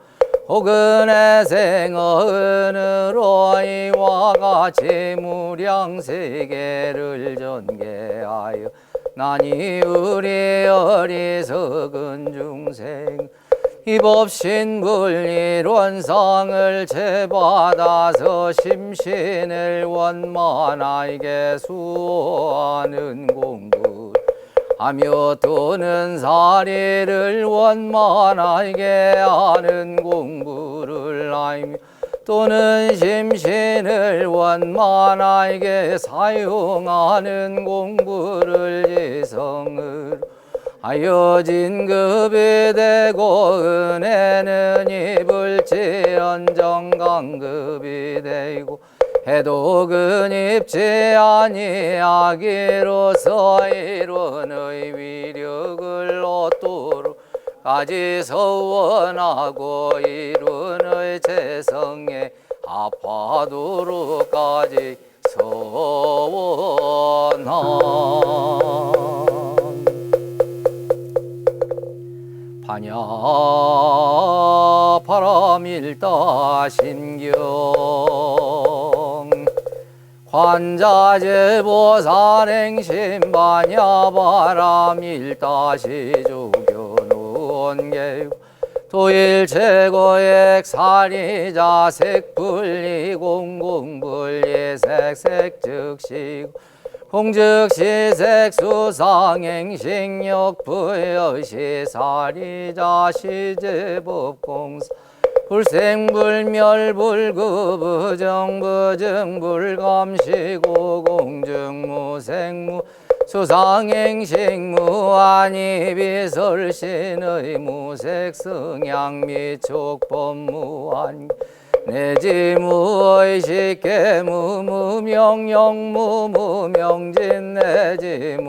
혹은 애생어은으로 이와 같이 무량세계를 전개하여 나니 우리 어리석은 중생 입업신불이론상을 채받아서 심신을 원만하게 수호하는 공부 하며 또는 사리를 원만하게 하는 공부를 하며 또는 심신을 원만하게 사용하는 공부를 지성으로 하여 진급이 되고 은혜는 입을지언정 강급이 되고 해독은 입지 아니하기로서 이론의 위력을 얻도록 까지 서원하고 이론의 재성에 합하도록까지 서원하 반야 바람일다 신경 관자제보산행심 반야 바람일다 시조견원계 도일최고액 사리자 색분리 공공분리 색색즉시고 공즉시색 수상행식력 부여시 사리자 시제법공사 불생불멸 불급부정부정불감시고 공증무생무 수상행식무 아니비설신의 무색승양미촉법무한 내지무의식계무 무명령무 무명진 내지무노사영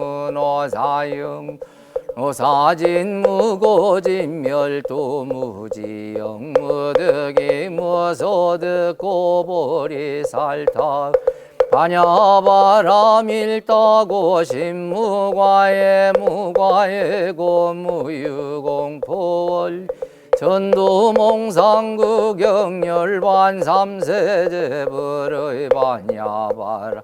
노사진무고진멸도 무지영 무득이 무소득 고보리살타 반야바람일다고 신무과에 무과에 고무유공포월 전도몽상구경열반삼세제불의 반야바라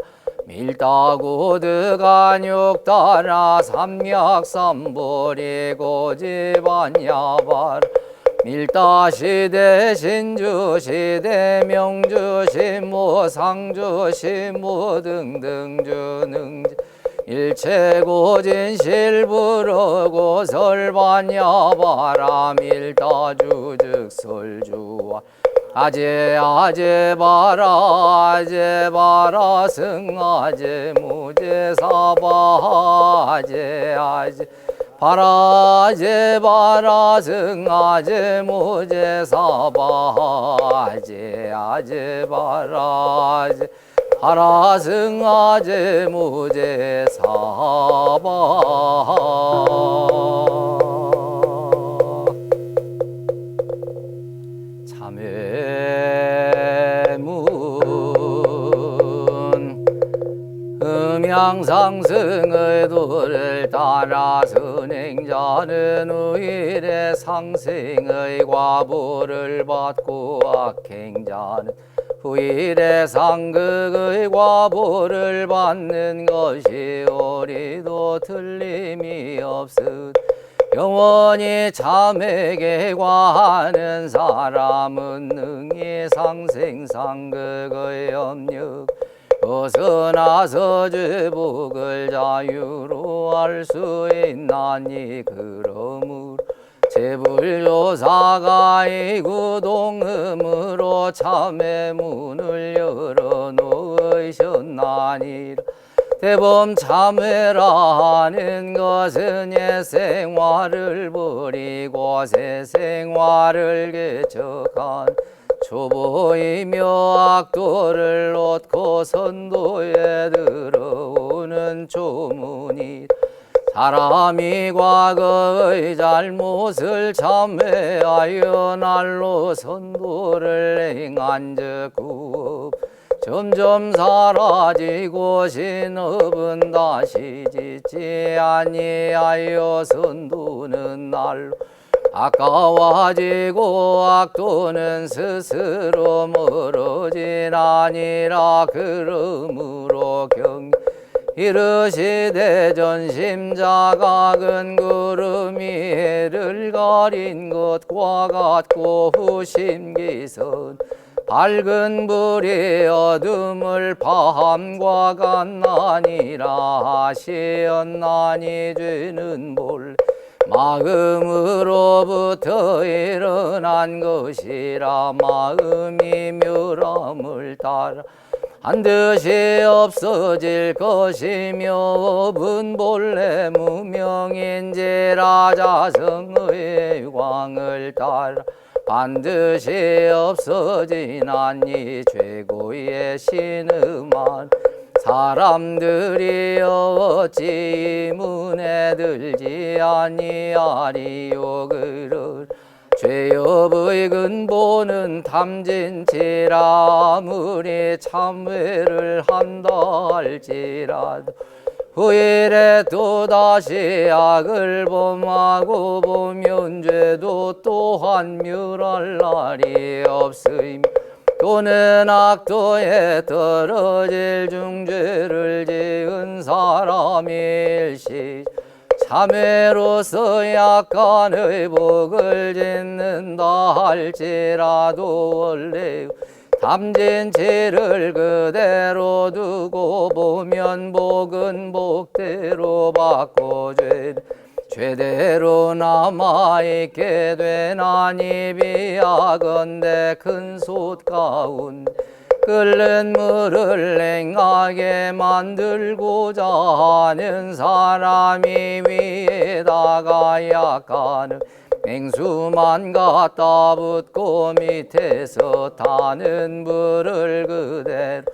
밀다고득안육다라 삼약삼보리고지반야바라 밀다시대 신주시대 명주신무 상주신무 등등주능지 일체고진실부르고 설반야바라 밀다주즉설주와 아제아제바라 승아제무제사바 아제아제 바라제바라 승아제무제사바 아제아제바라제 하라승아제무제사바 참회문 음양상승의 도를 따라 선행자는 우일의 상승의 과보를 받고 악행자는 후일의 상극의 과보를 받는 것이 우리도 틀림이 없으 영원히 참에게 과하는 사람은 능히 상생상극의 염력 벗어나서 죄복을 자유로 할 수 있나니 그러므로 제불조사가 이구동음으로 참회 문을 열어놓으셨나니라. 대범 참회라 하는 것은 옛 생활을 버리고 새 생활을 개척한 초보이며 악도를 놓고 선도에 들어오는 조문이 사람이 과거의 잘못을 참회하여 날로 선도를 행한 즉 구업 점점 사라지고 신업은 다시 짓지 아니하여 선도는 날로 아까워지고 악도는 스스로 멀어지나니라. 그러므로 경 이르시되 전심자가 큰 구름이 해를 가린 것과 같고 후심기선 밝은 불이 어둠을 밤과 같나니라 하시었나니 죄는 본래 마음으로부터 일어난 것이라. 마음이 멸함을 따라 반드시 없어질 것이며 업은 본래 무명인지라. 자성의 광을 따라 반드시 없어지나니 최고의 신음한 사람들이 어찌 문에 들지 아니하리요. 그를 죄업의 근본은 탐진치라. 아무리 참회를 한다 할지라도 후일에 또다시 악을 범하고 보면 죄도 또한 멸할 날이 없으며 또는 악도에 떨어질 중죄를 지은 사람이 일시 참회로서 약간의 복을 짓는다 할지라도 원래 탐진치를 그대로 두고 보면 복은 복대로 받고 죄대로 남아있게 되나니. 비하건대 큰 솥 가운데 끓는 물을 냉하게 만들고자 하는 사람이 위에다가 약간은 맹수만 갖다 붓고 밑에서 타는 불을 그대로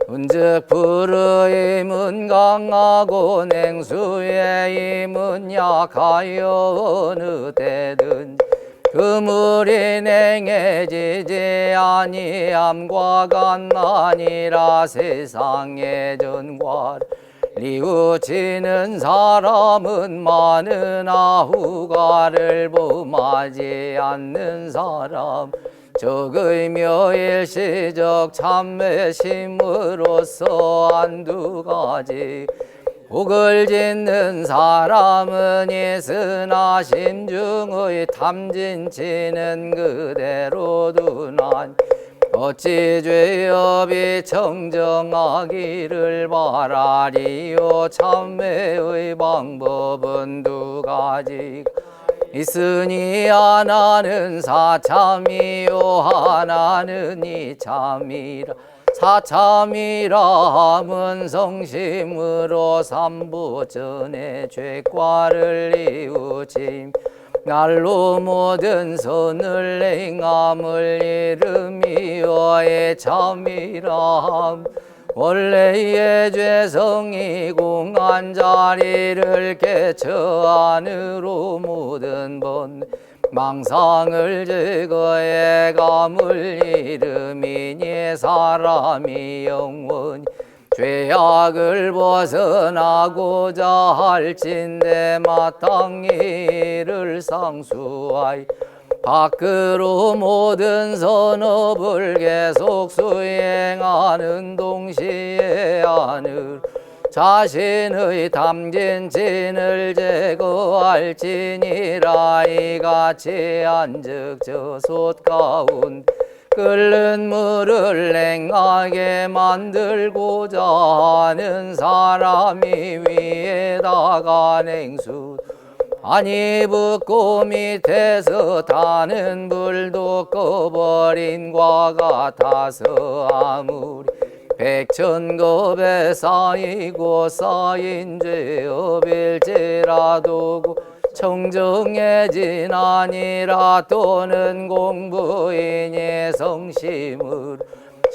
은즉 불의 힘은 강하고 냉수의 힘은 약하여 어느 때든지 그 물이 냉해지지 아니함과 같나니라. 세상의 전과를 뉘우치는 사람은 많으나 후가를 범하지 않는 사람 적의며 일시적 참회심으로써 한두 가지 복을 짓는 사람은 있으나 심중의 탐진치는 그대로 두나니 어찌 죄업이 청정하기를 바라리요. 참회의 방법은 두 가지 있으니 하나는 사참이요 하나는 이참이라. 사참이라 함은 성심으로 삼부전에 죄과를 뉘우침 날로 모든 선을 행함을 이름이여 애참이라 함 원래의 죄성이 공한 자리를 개처 안으로 모든 번 망상을 제거해 감을 이름이니 사람이 영원히 죄악을 벗어나고자 할진대 마땅히 이를 상수하여 밖으로 모든 선업을 계속 수행하는 동시에 하늘 자신의 탐진진을 제거할지니라. 이같이 한즉 저 솥 가운데 끓는 물을 냉하게 만들고자 하는 사람이 위에다가 냉수 아니 붓고 밑에서 타는 불도 꺼버린 과 같아서 아무리 백천겁에 쌓이고 쌓인 죄업일지라도 청정해진 아니라 또는 공부인의 성심을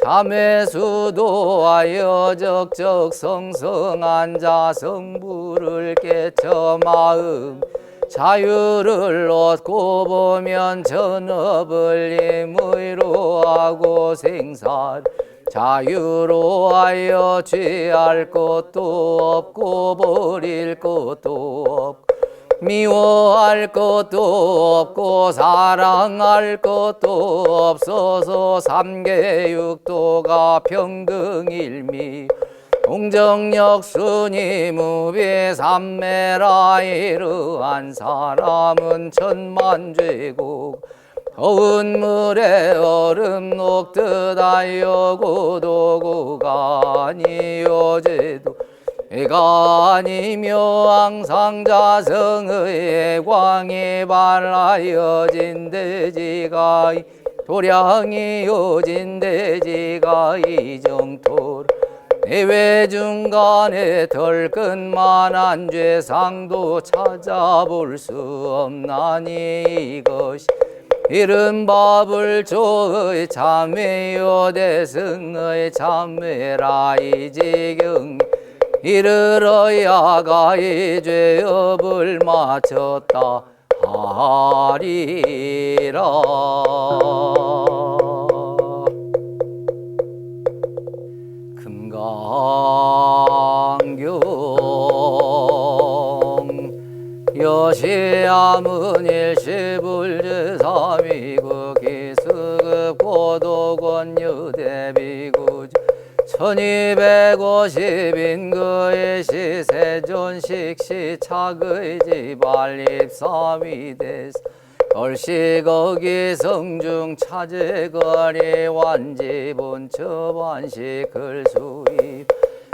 참회수도하여 적적 성성한 자성부를 깨쳐 마음 자유를 얻고 보면 전업을 임의로하고 생살 자유로하여 취할 것도 없고 버릴 것도 없고 미워할 것도 없고 사랑할 것도 없어서 삼계육도가 평등일미 동정역 순이 무비 삼매라 이러한 사람은 천만죄고 더운 물에 얼음 녹듯 하여 고도구가 아니어제도 애가 아니며 항상 자성의 광이 발라여진 대지가 도량이여진 대지가 이정토 내외 중간에 덜끝만한 죄상도 찾아볼 수 없나니 이것이 이른 밥을 조의 참회요 대승의 참회라 이 지경 이르러야가 이 죄업을 마쳤다 하리라. 금강경 여시암은 일시불제삼위구 기스급 고도권유대비구 1250인거의 시세존식 시착의 지발립삼위대사 얼시거기 성중 차제거리 완지본처반식 글수입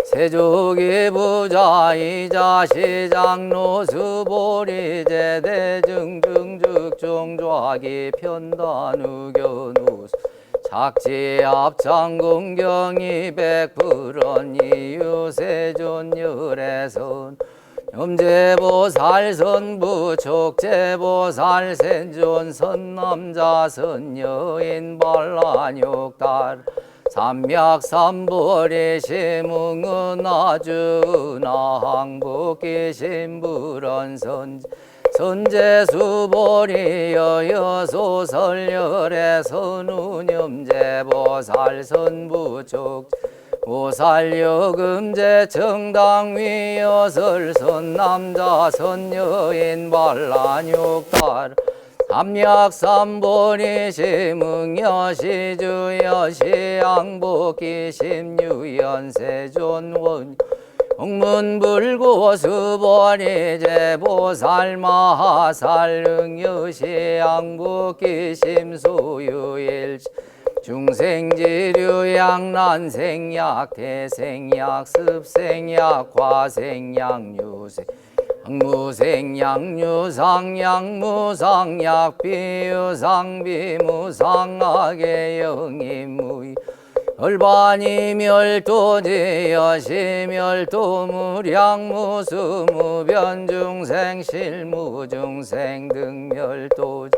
세족이 부자이자 시장노수보리 제대증중죽종좌기 편단우견우수 작지 앞창공경이 백불언 이유세존열애선 염제보살 선부 촉제보살 센존 선남자 선여인 반란욕달 삼맥삼보리 시뭉은 아주나 항복기 신불언 선제수보리 여여소설열의 선운염제보살 선부촉 보살여금제 정당위여설 선남자 선여인 반란육달 삼약삼보리 시뭉여시주여시 양복기 심유연세존원 홍문불고수보리 제보살마하살 응여시 양복기 심소유일치 중생지류 양난생약 대생약 습생약 과생약 유생 무생약유상약 무상약 비유상 비무상악의 영임무의 얼반이 멸도지 여시멸도 무량무수 무변중생 실무중생 등멸도지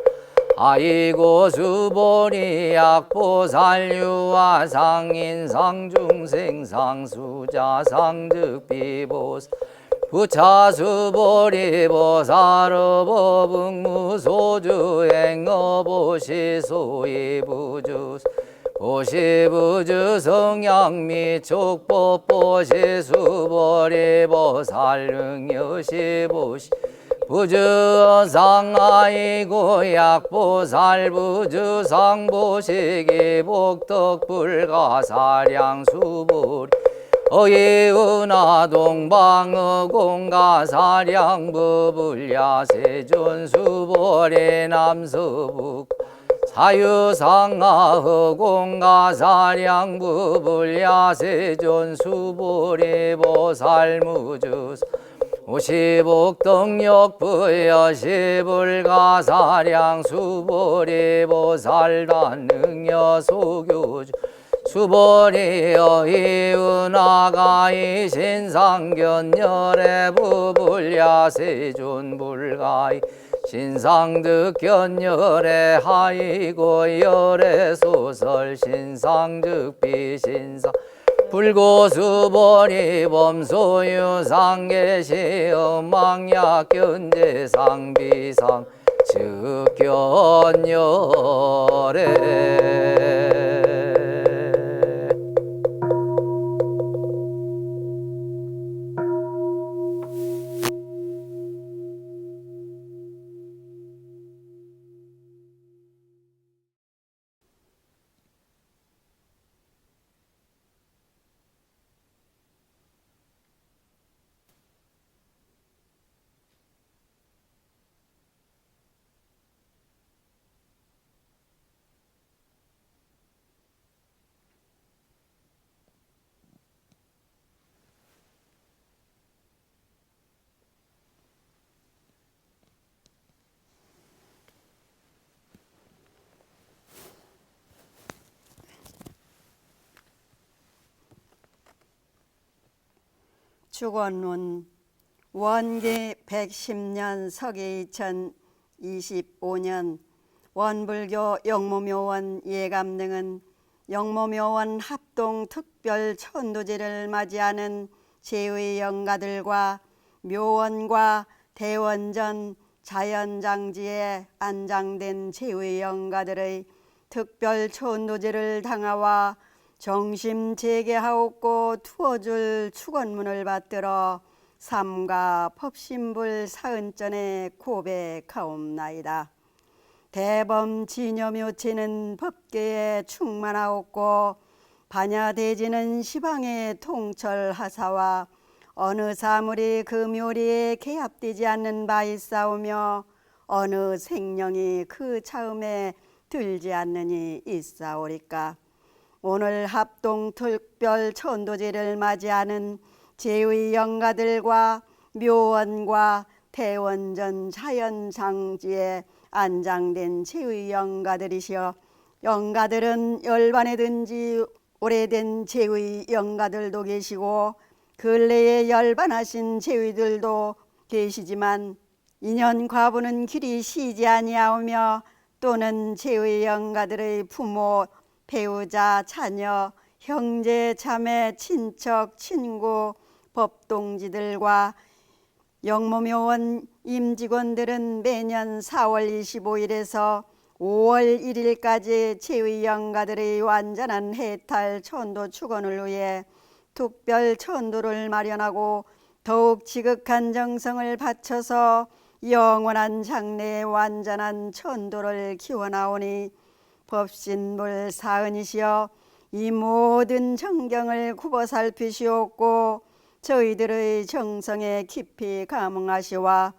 아이고 수보리 약보살유와 상인상 중생상 수자상 득비보살 부차수보리 보살어법응무소주 행어보시소이부주 보시부주 성양미 촉법보시수보리 보살응여시보시 부주상아이고 약보살부주상보시기 복덕불가사량수보리 어예은하 동방어공가사량부불야세존수보리 남서북 사유상하허공가사량부불야세존수보리 보살무주 오시복덕력 부여시불가사량 수보리 보살단 능여 소교주 수보리여 이은하가이 신상견열의 부불야세존불가이 신상득견열의 하이고 열의 소설 신상득비신상 불고수보리 범소유상계시음 망약견제상비상 즉견열에 축원문 원기 110년 서기 2025년 원불교 영모묘원 예감등은 영모묘원 합동 특별 천도제를 맞이하는 제의 영가들과 묘원과 대원전 자연장지에 안장된 제의 영가들의 특별 천도제를 당하와 정심 재개하옵고 투어줄 축원문을 받들어 삼가 법신불 사은전에 고백하옵나이다. 대범 진여묘체는 법계에 충만하옵고 반야대지는 시방에 통철하사와 어느 사물이 그 묘리에 개합되지 않는 바 있사오며 어느 생령이 그 차음에 들지 않느니 있사오리까. 오늘 합동 특별 천도제를 맞이하는 제의 영가들과 묘원과 대원전 자연장지에 안장된 제의 영가들이시여, 영가들은 열반에 든지 오래된 제의 영가들도 계시고 근래에 열반하신 제의들도 계시지만 인연 과부는 길이 쉬지 아니하오며 또는 제의 영가들의 부모 배우자, 자녀, 형제, 자매, 친척, 친구, 법동지들과 영모묘원 임직원들은 매년 4월 25일에서 5월 1일까지 제의 영가들의 완전한 해탈 천도 축원을 위해 특별 천도를 마련하고 더욱 지극한 정성을 바쳐서 영원한 장래의 완전한 천도를 기원하오니 법신불 사은이시여, 이 모든 정경을 굽어 살피시옵고 저희들의 정성에 깊이 감응하시와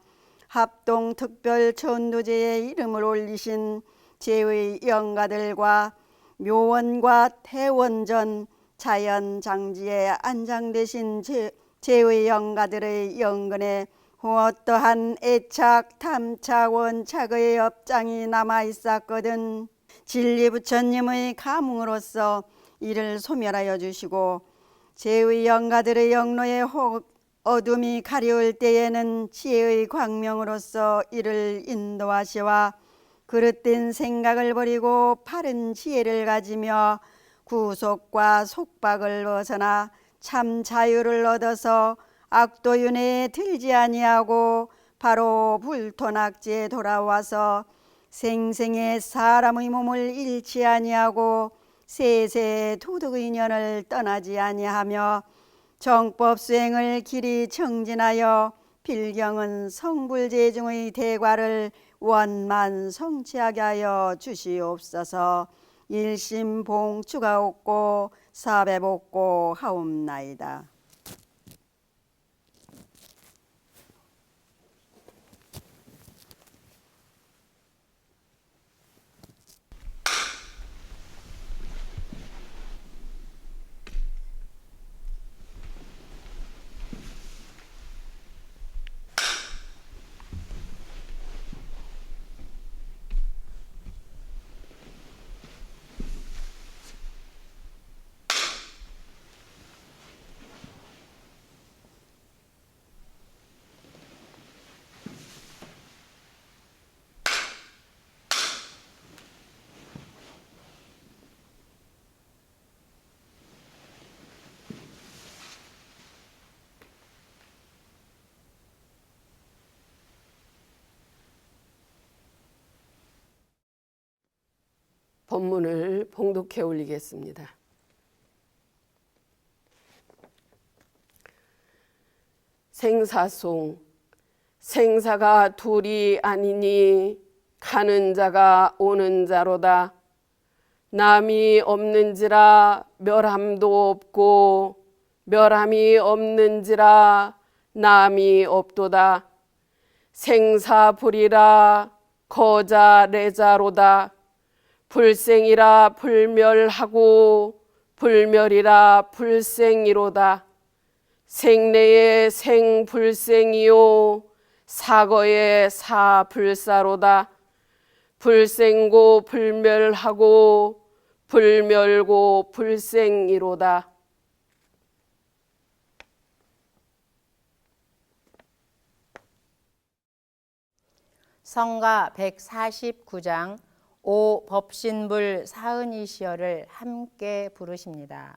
합동 특별 천도제의 이름을 올리신 제의 영가들과 묘원과 대원전 자연장지에 안장되신 제의 영가들의 영근에 어떠한 애착, 탐착, 원착의 업장이 남아있었거든 진리부처님의 감흥으로서 이를 소멸하여 주시고 제의 영가들의 영로에 어둠이 가려울 때에는 지혜의 광명으로서 이를 인도하시와 그릇된 생각을 버리고 바른 지혜를 가지며 구속과 속박을 벗어나 참 자유를 얻어서 악도윤회에 들지 아니하고 바로 불토낙지에 돌아와서 생생의 사람의 몸을 잃지 아니하고 세세의 도덕의 년을 떠나지 아니하며 정법 수행을 길이 정진하여 필경은 성불재중의 대과를 원만 성취하게 하여 주시옵소서. 일심봉축하옵고 사배복고 하옵나이다. 법문을 봉독해 올리겠습니다. 생사송. 생사가 둘이 아니니 가는 자가 오는 자로다. 남이 없는지라 멸함도 없고 멸함이 없는지라 남이 없도다. 생사불이라 거자래자로다. 불생이라 불멸하고 불멸이라 불생이로다. 생내의 생불생이요 사거의 사불사로다. 불생고 불멸하고 불멸고 불생이로다. 성가 149장 오 법신불 사은이시여를 함께 부르십니다.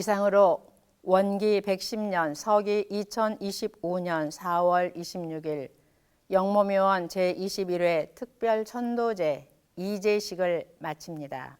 이상으로 원기 110년 서기 2025년 4월 26일 영모묘원 제21회 특별천도제 이제식을 마칩니다.